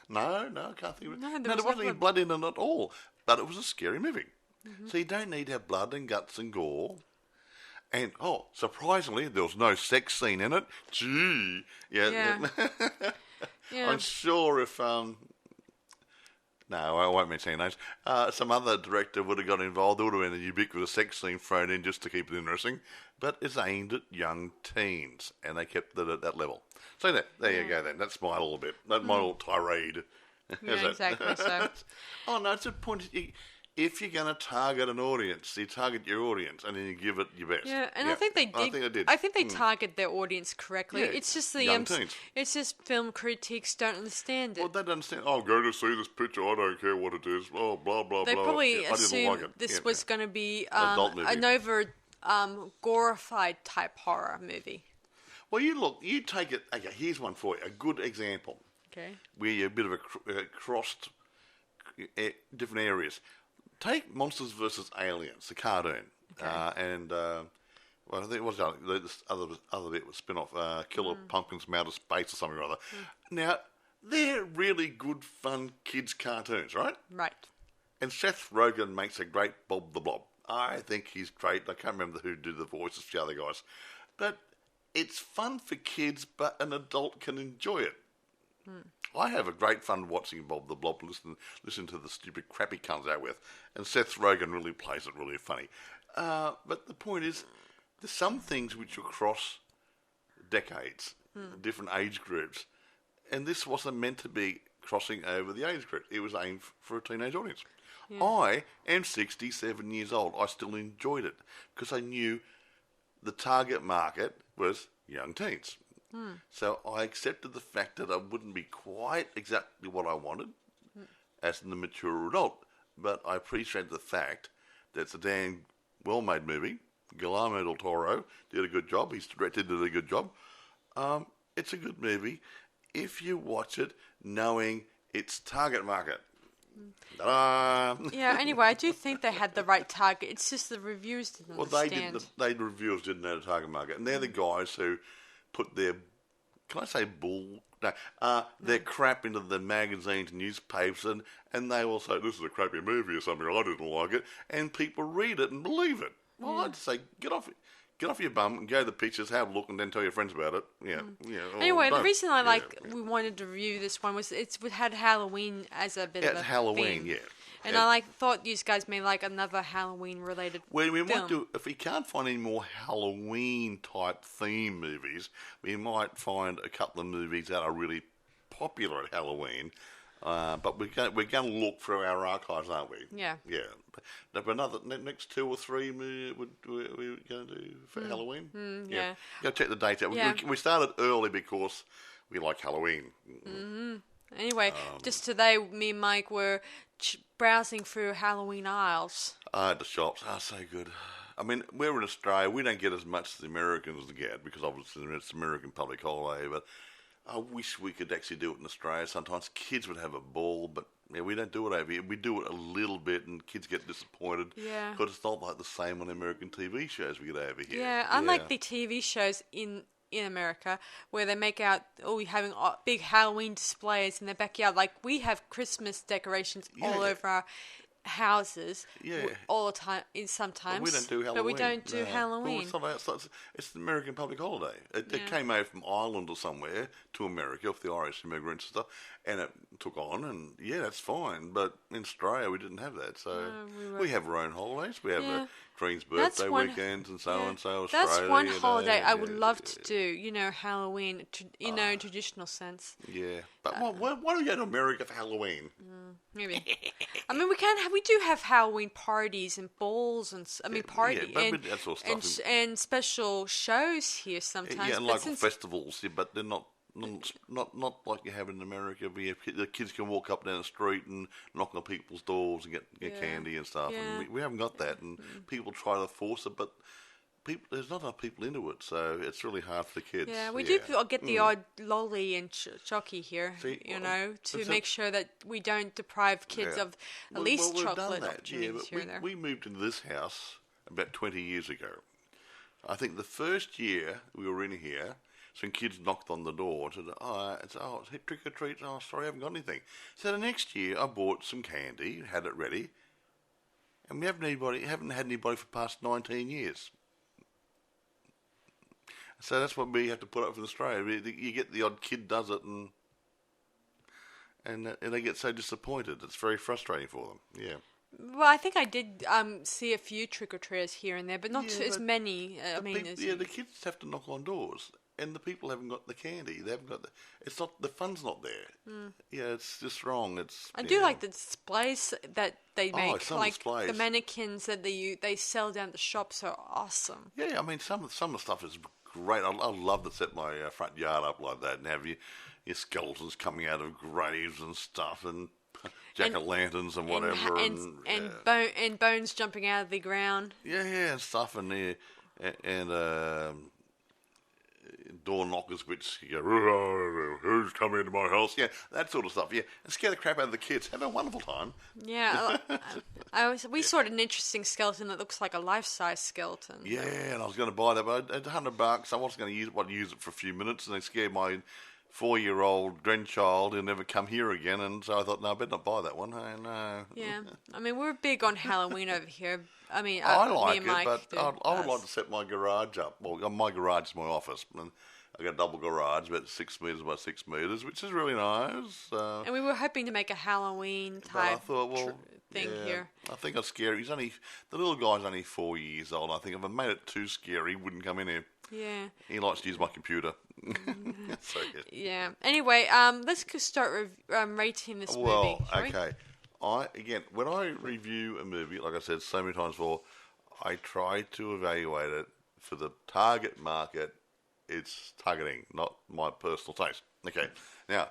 No, I can't think of it. No, there wasn't any blood in it at all. But it was a scary movie. Mm-hmm. So you don't need to have blood and guts and gore. And, surprisingly, there was no sex scene in it. Gee. Yeah. I'm sure if... No, I won't mention any names. Some other director would have got involved. There would have been a ubiquitous sex scene thrown in just to keep it interesting. But it's aimed at young teens, and they kept it at that level. So there you go then. That's my little bit. That's my little tirade. Yeah, exactly so. No, it's a point. If you're going to target an audience, you target your audience, and then you give it your best. Yeah, and I think they did. I think they target their audience correctly. Yeah, it's just the young teens. It's just film critiques don't understand it. Well, they don't understand. Oh, go to see this picture. I don't care what it is. Oh, blah blah blah. They probably I didn't assumed like it. this was going to be an over glorified type horror movie. Well, you take it. Okay, here's one for you. A good example. Okay. Where you're a bit of a crossed different areas. Take Monsters vs. Aliens, the cartoon, and I think it was this other bit was spin-off, Killer Pumpkins from Outer Space or something or other. Now, they're really good, fun kids' cartoons, right? Right. And Seth Rogen makes a great Bob the Blob. I think he's great. I can't remember who did the voices for the other guys. But it's fun for kids, but an adult can enjoy it. I have a great fun watching Bob the Blob, listen to the stupid crap he comes out with, and Seth Rogen really plays it really funny. But the point is, there's some things which will cross decades, different age groups, and this wasn't meant to be crossing over the age group. It was aimed for a teenage audience. Yeah. I am 67 years old. I still enjoyed it because I knew the target market was young teens. So I accepted the fact that I wouldn't be quite exactly what I wanted as the mature adult, but I appreciate the fact that it's a damn well-made movie. Guillermo del Toro did a good job. His director did a good job. It's a good movie if you watch it knowing its target market. Yeah, anyway, I do think they had the right target. It's just the reviews didn't understand. The reviewers didn't know the target market. And they're the guys who put their, can I say their crap into the magazines and newspapers, and they will say, this is a crappy movie or something, I didn't like it, and people read it and believe it. Well, I'd say, get off your bum and go to the pictures, have a look, and then tell your friends about it. Yeah. Anyway, the reason we wanted to review this one was it had Halloween as a bit of a Halloween, theme. yeah. And I thought you guys may like another Halloween-related we film. might do, if we can't find any more Halloween-type theme movies, we might find a couple of movies that are really popular at Halloween. But we're going to look through our archives, aren't we? Yeah. Yeah. But another next 2 or 3 we're going to do for Halloween. Yeah. Go check the dates out. Yeah. We started early because we like Halloween. Mm-hmm. Anyway, just today, me and Mike were browsing through Halloween aisles. The shops are so good. I mean, we're in Australia. We don't get as much as the Americans get because obviously it's American public holiday, but I wish we could actually do it in Australia. Sometimes kids would have a ball, but we don't do it over here. We do it a little bit, and kids get disappointed. Yeah. Because it's not like the same on American TV shows we get over here. Yeah, unlike the TV shows in America, where they make out, having big Halloween displays in their backyard. Like, we have Christmas decorations all over our houses all the time. Sometimes, but we don't do Halloween. But we don't do Halloween. Well, it's the American public holiday. It came over from Ireland or somewhere to America with the Irish immigrants and stuff, and it took on. And that's fine. But in Australia, we didn't have that. So we have our own holidays. We have Queen's birthday weekends and so on. So Australia. That's one holiday I would love to do. Halloween. Traditional sense. Yeah, but why do we go to America for Halloween? Maybe. I mean, we do have Halloween parties and balls and that sort of stuff. And special shows here sometimes. Yeah, and local festivals. Yeah, but they're not like you have in America. The kids can walk up down the street and knock on people's doors and get candy and stuff. Yeah. And we haven't got that, and people try to force it, but there's not enough people into it, so it's really hard for the kids. Yeah, we do get the odd lolly and chocky here, to make sure that we don't deprive kids of at least chocolate opportunities here and there. We moved into this house about 20 years ago. I think the first year we were in here, some kids knocked on the door and said, it's trick or treat. Oh, sorry, I haven't got anything. So the next year I bought some candy, had it ready, and we haven't had anybody for the past 19 years. So that's what we have to put up with Australia. You get the odd kid does it, and they get so disappointed. It's very frustrating for them. Yeah. Well, I think I did see a few trick-or-treaters here and there, but not as many. The kids have to knock on doors, and the people haven't got the candy. They haven't got it's not, the fun's not there. Yeah, it's just wrong. I do like the displays that they make, like displays. The mannequins that they sell down the shops are awesome. Yeah, I mean some of the stuff is great. I love to set my front yard up like that and have your skeletons coming out of graves and stuff, and jack-o'-lanterns and whatever, and bones jumping out of the ground. Yeah, and stuff, and door knockers, which you go, who's coming into my house? Yeah, that sort of stuff. Yeah, and scare the crap out of the kids. Have a wonderful time. Yeah, we saw an interesting skeleton that looks like a life-size skeleton. Yeah, and I was going to buy that, but at $100, I wasn't going to use it for a few minutes, and they scared my 4-year-old grandchild who'll never come here again, and so I thought, no, I better not buy that one. No. Yeah, I mean, we're big on Halloween over here. I mean, I like me and Mike it, but I would like to set my garage up. Well, my garage is my office, and I got a double garage, about 6 metres by 6 metres, which is really nice. And we were hoping to make a Halloween type thing here. I think I'd scare him. The little guy's only 4 years old. I think if I made it too scary, he wouldn't come in here. Yeah. He likes to use my computer. So good. Yeah. Anyway, let's start rating this movie. Well, Shall we? okay. When I review a movie, like I said so many times before, I try to evaluate it for the target market it's targeting, not my personal taste. Okay. Now,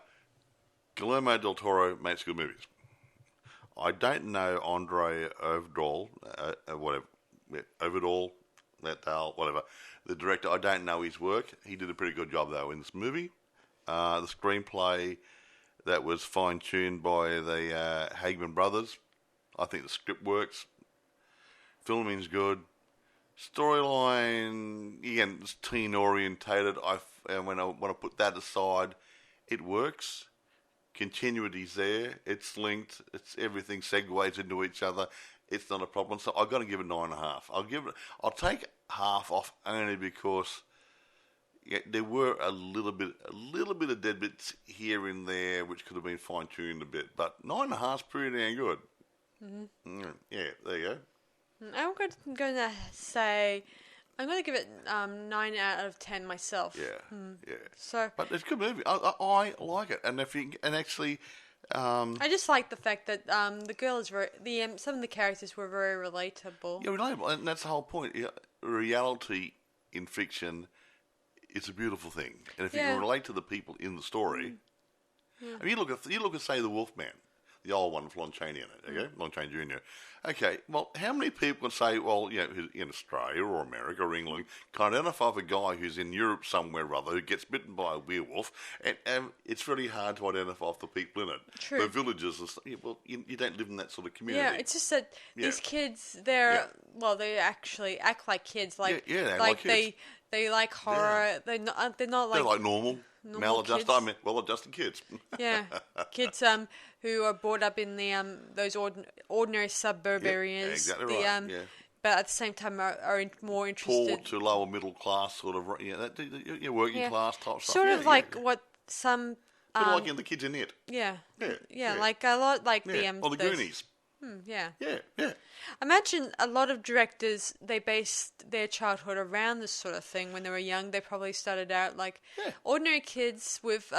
Guillermo del Toro makes good movies. I don't know Andre Overdahl, whatever, Overdahl, whatever, the director. I don't know his work. He did a pretty good job though in this movie. The screenplay that was fine-tuned by the Hagman brothers. I think the script works. Filming's good. Storyline, again, it's teen-orientated. When I want to put that aside, it works. Continuity's there. It's linked. It's everything segues into each other. It's not a problem. So I've got to give it 9.5. I'll take half off only because there were a little bit of dead bits here and there which could have been fine tuned a bit. But 9.5 is pretty damn good. Mm-hmm. Yeah, there you go. I'm going to say I'm going to give it 9 out of 10 myself. Yeah, yeah. So, but it's a good movie. I like it, and actually, I just like the fact that the girl is some of the characters were very relatable. Yeah, relatable, and that's the whole point. Reality in fiction is a beautiful thing, and if you can relate to the people in the story, I mean, you look at say the Wolfman. The old one with Lon Chaney in it, okay? Lon Chaney Jr. Okay, well, how many people can say, well, who's in Australia or America or England, can identify a guy who's in Europe somewhere or other who gets bitten by a werewolf, and it's really hard to identify the people in it. True. The villages and stuff. Well, you don't live in that sort of community. Yeah, it's just that these kids, they actually act like kids. Like, they like kids. They like horror. Yeah. They're not like... They're like normal maladjusted, well-adjusted kids. Yeah, kids who are brought up in the those ordinary suburb areas. Exactly right. But at the same time are more interested. Poor to lower middle class sort of, working class type stuff. Sort of like what some... like the kids in it. Yeah, like a lot like the... or the Goonies. Yeah. Yeah. Imagine a lot of directors, they based their childhood around this sort of thing. When they were young, they probably started out like ordinary kids with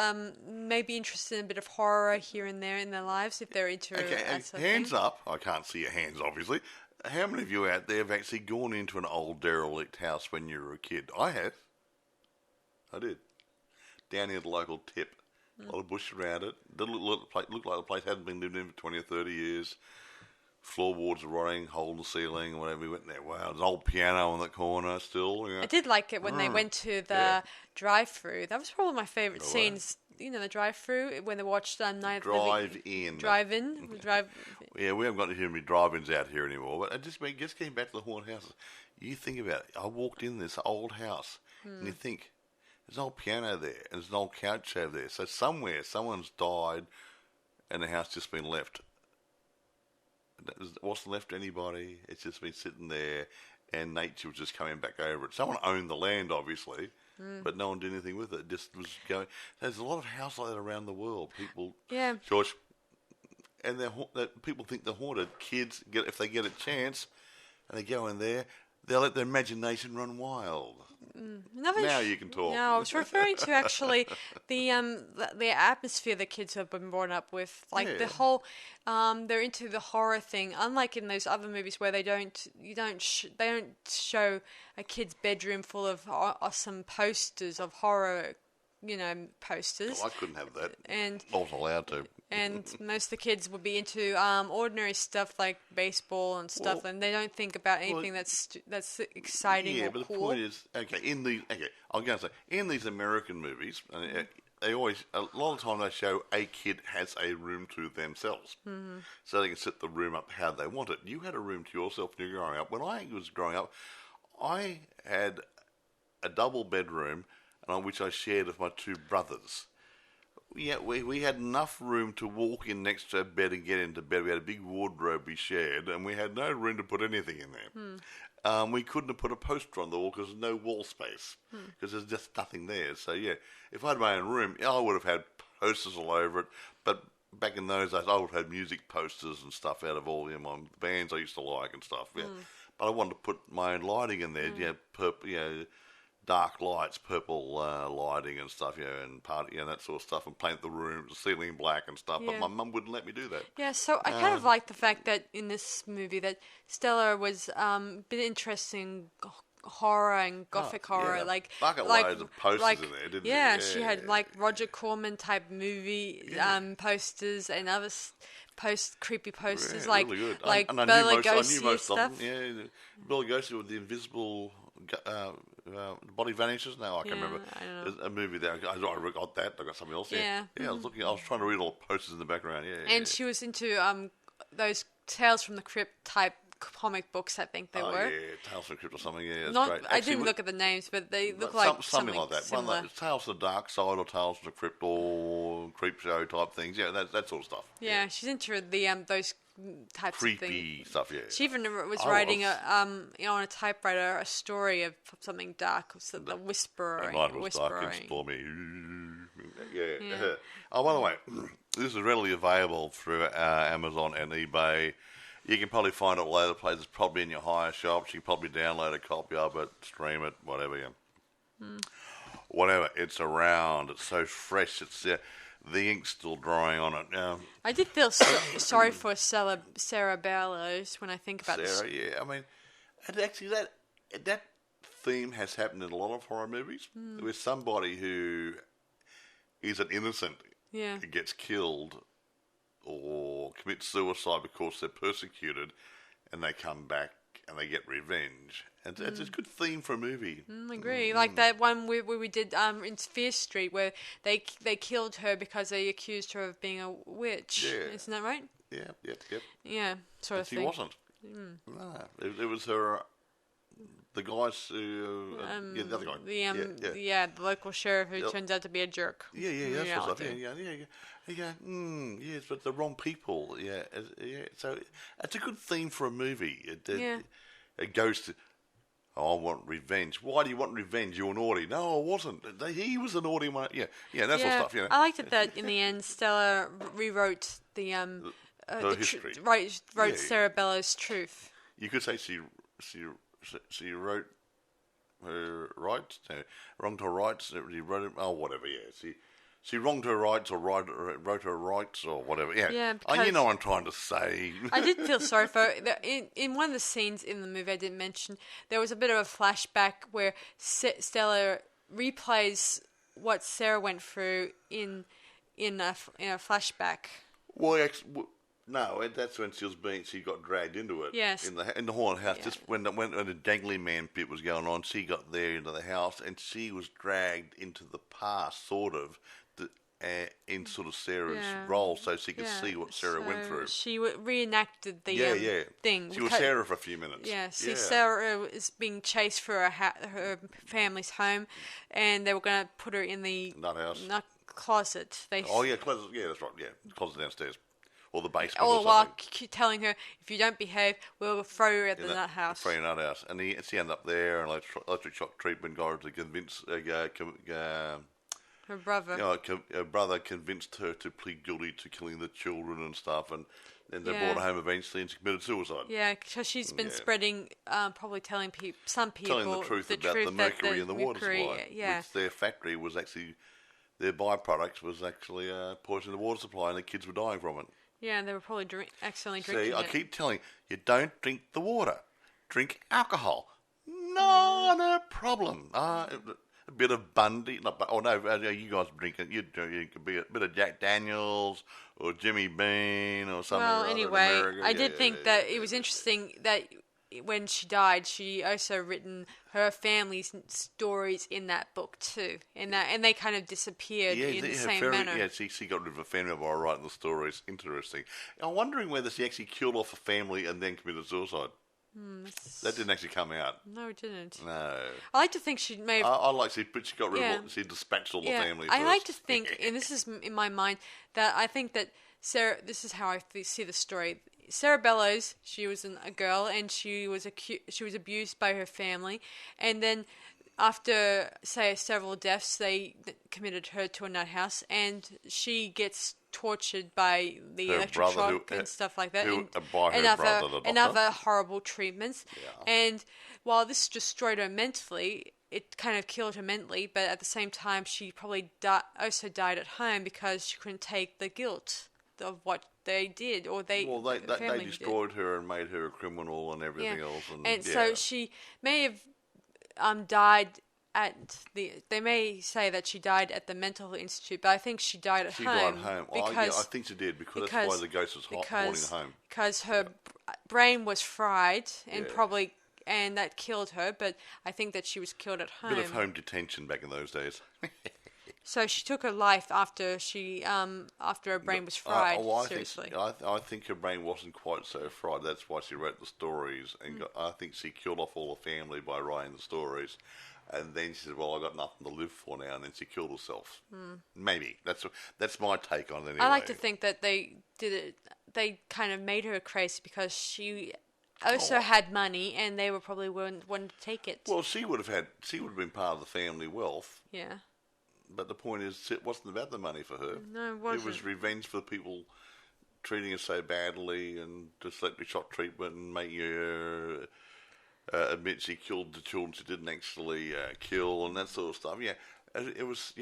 maybe interested in a bit of horror here and there in their lives if they're into that sort of hands thing. up. I can't see your hands, obviously. How many of you out there have actually gone into an old derelict house when you were a kid? I have. I did. Down near the local tip. A lot of bush around it. Didn't look like the place hadn't been lived in for 20 or 30 years. Floorboards are rotting, hole in the ceiling, and whatever. We went there. Wow, there's an old piano in the corner still. I did like it when they went to the drive-through. That was probably my favourite scenes. The drive-through when they watched Night of the Living... Drive-in. Yeah, we haven't got too many drive-ins out here anymore. But I just came back to the haunted houses. You think about it. I walked in this old house, and you think, there's an old piano there, and there's an old couch over there. So somewhere, someone's died, and the house just been left. It wasn't left to anybody. It's just been sitting there, and nature was just coming back over it. Someone owned the land, obviously, but no one did anything with it. It just was going. There's a lot of houses like that around the world. People, George, and people think they're haunted. Kids if they get a chance, and they go in there, they'll let their imagination run wild. Now you can talk. No, I was referring to actually the atmosphere the kids have been brought up with, like the whole. They're into the horror thing, unlike in those other movies where they don't show a kid's bedroom full of awesome posters of horror, posters. Oh, I couldn't have that. And I wasn't allowed to. And most of the kids would be into ordinary stuff like baseball and stuff, and they don't think about anything that's exciting or cool. Yeah, but the point is, I'm going to say, in these American movies, they always, a lot of the time they show a kid has a room to themselves, so they can set the room up how they want it. You had a room to yourself when you were growing up. When I was growing up, I had a double bedroom, which I shared with my two brothers. Yeah, we had enough room to walk in next to our bed and get into bed. We had a big wardrobe we shared, and we had no room to put anything in there. We couldn't have put a poster on the wall because there's no wall space, because there's just nothing there. So, if I had my own room, I would have had posters all over it. But back in those days, I would have had music posters and stuff out of all my bands I used to like and stuff. Yeah. But I wanted to put my own lighting in there, dark lights, purple lighting and stuff, and that sort of stuff, and paint the room, the ceiling black and stuff. But my mum wouldn't let me do that. Yeah, so I kind of like the fact that in this movie that Stella was a bit interested in horror and gothic horror, bucket loads of posters in there, didn't she? She had Roger Corman type movie posters and other creepy posters really good. like and Bela I Lugosi knew and most stuff. of them. Yeah, Bela Lugosi with the invisible the body vanishes. No, I can't remember. I don't know. There's a movie there. I got that. I got something else. Yeah. I was looking. I was trying to read all the posters in the background. And she was into those Tales from the Crypt type comic books. I think they were. Yeah, Tales from the Crypt or something. Yeah, it's Not. great. I didn't look at the names, but they look like something like that. Similar. One like Tales from the Dark Side or Tales from the Crypt or Creep Show type things. Yeah, that sort of stuff. Yeah, she's into the those types of things. Creepy stuff. Yeah. She even was writing on a typewriter a story of something dark, so the whispering. The night was dark and stormy. Yeah. Oh, by the way, this is readily available through Amazon and eBay. You can probably find it all over the place. It's probably in your hire shops. You can probably download a copy of it, stream it, whatever. Whatever. It's around. It's so fresh. It's the ink's still drying on it now. I did feel sorry for Sarah Bellows when I think about this. Sarah, yeah. I mean, and actually that theme has happened in a lot of horror movies. With somebody who is an innocent gets killed or commits suicide because they're persecuted, and they come back and they get revenge. And it's a good theme for a movie. I agree. Like that one where we did in Fear Street, where they killed her because they accused her of being a witch. Yeah. Isn't that right? Yeah, yep. Yeah, sort of thing. She wasn't. No, it was her... The guys who... the other guy. The local sheriff who turns out to be a jerk. Yeah, that's what's up. Yeah, yes, but the wrong people. Yeah. So it's a good theme for a movie. It goes to... Oh, I want revenge. Why do you want revenge? You're naughty. No, I wasn't. He was the naughty one. Yeah, that sort of stuff. I liked it that in the end, Stella rewrote the history. Wrote Sarah Bellows' truth. You could say she wrote her rights, wronged her rights. She wrote it. Oh, whatever. Yeah, she wronged her rights or wrote her rights or whatever. Yeah. You know what I'm trying to say. I did feel sorry for her. In one of the scenes in the movie I didn't mention, there was a bit of a flashback where Stella replays what Sarah went through in a flashback. Well, no, that's when she got dragged into it. Yes. In the haunted house, just when the dangly man bit was going on, she got there into the house and she was dragged into the past, sort of, in sort of Sarah's role, so she could see what Sarah went through. She reenacted the thing. She was Sarah for a few minutes. Yeah, Sarah is being chased for her family's home, and they were going to put her in the nut closet. Closet. Yeah, that's right. Yeah, closet downstairs. Or the basement or something. While telling her, if you don't behave, we'll throw you at the nut house. Throw you in the nut house. And she ended up there, and electric shock treatment got her to convince... her brother. Her brother convinced her to plead guilty to killing the children and stuff, and then they brought her home eventually and she committed suicide. Yeah, because she's been spreading, probably telling some people... Telling the truth about the mercury in the water supply. Yeah. Which their factory was actually... Their byproduct was actually poisoning the water supply, and the kids were dying from it. Yeah, they were probably accidentally drinking it. I keep telling you, don't drink the water. Drink alcohol. No problem. A bit of Bundy. You guys drink it. You drink a bit of Jack Daniels or Jimmy Beam or something. Well, anyway, I did think that it was interesting that when she died, she also written her family's stories in that book too, and they kind of disappeared in the same manner. Yeah, she got rid of a family by writing the stories. Interesting. I'm wondering whether she actually killed off a family and then committed suicide. That didn't actually come out. No, it didn't. No. I like to think she may have... I like she got rid of she dispatched all the family first. I like to think, and this is in my mind, that I think that Sarah... This is how I see the story. Sarah Bellows, she was a girl, and she was abused by her family, and then after, say, several deaths, they committed her to a nut house, and she gets tortured by the electric shock and stuff like that, and other horrible treatments. Yeah. And while this destroyed her mentally, it kind of killed her mentally, but at the same time, she probably also died at home because she couldn't take the guilt of what they did, or they destroyed her and made her a criminal and everything else. And so she may have died at they may say that she died at the mental institute, but I think she died at home. She died at home. I think she did, because that's why the ghost was haunting her home. Because her brain was fried and that killed her, but I think that she was killed at home. A bit of home detention back in those days. So she took her life after her brain was fried. Seriously. I think her brain wasn't quite so fried. That's why she wrote the stories, and I think she killed off all the family by writing the stories. And then she said, "Well, I got nothing to live for now," and then she killed herself. Maybe that's my take on it. Anyway. I like to think that they did it. They kind of made her crazy because she also had money, and they were probably wanting to take it. Well, she would have been part of the family wealth. Yeah. But the point is, it wasn't about the money for her. No, it wasn't. It was revenge for people treating her so badly, and dyslexia shock treatment, and making her admit she killed the children she didn't actually kill, and that sort of stuff. Yeah, it was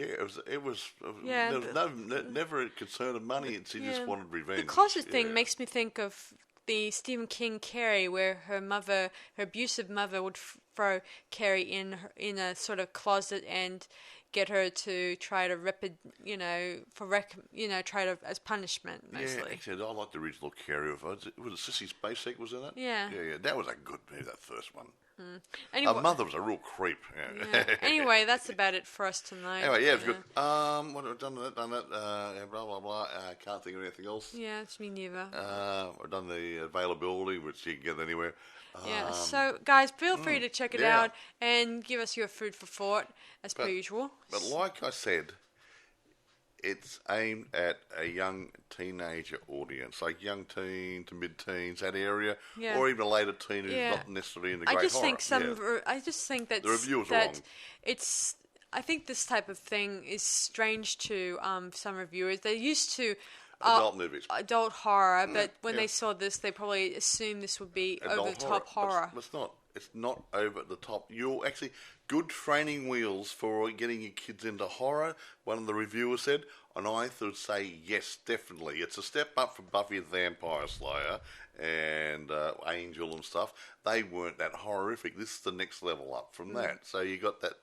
never a concern of money. She just wanted revenge. The closet thing makes me think of the Stephen King Carrie, where her abusive mother would throw Carrie in a sort of closet and get her to try to as punishment mostly. Yeah, actually, I like the original Carrie. Was it Sissy Spacek was in it? Yeah. Yeah, that was a good movie, that first one. Anyway, her mother was a real creep. Yeah. Anyway, that's about it for us tonight. Anyway, yeah, it's good. What have I done that? Blah blah blah. I can't think of anything else. Yeah, it's me neither. I've done the availability, which you can get anywhere. Yeah, so guys, feel free to check it out and give us your food for thought as per usual. But like I said, it's aimed at a young teenager audience, like young teen to mid-teens, that area, or even a later teen who's not necessarily into great horror. I just think that the reviews are wrong. I think this type of thing is strange to some reviewers. They're used to adult movies, adult horror, but when they saw this, they probably assumed this would be over-the-top horror. But it's not. It's not over the top. You're actually good training wheels for getting your kids into horror. One of the reviewers said, and I would say yes, definitely. It's a step up from Buffy the Vampire Slayer and Angel and stuff. They weren't that horrific. This is the next level up from that. So you got that.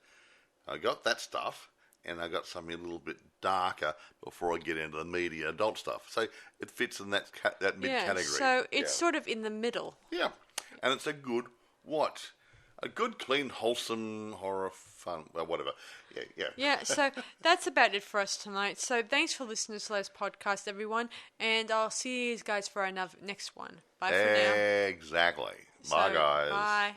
I got that stuff. And I got something a little bit darker before I get into the media adult stuff. So it fits in that mid-category. So it's sort of in the middle. Yeah, and it's a good watch. A good, clean, wholesome horror fun, whatever. Yeah. Yeah, so that's about it for us tonight. So thanks for listening to today's podcast, everyone. And I'll see you guys for our next one. Bye for now. Exactly. Bye, guys. Bye.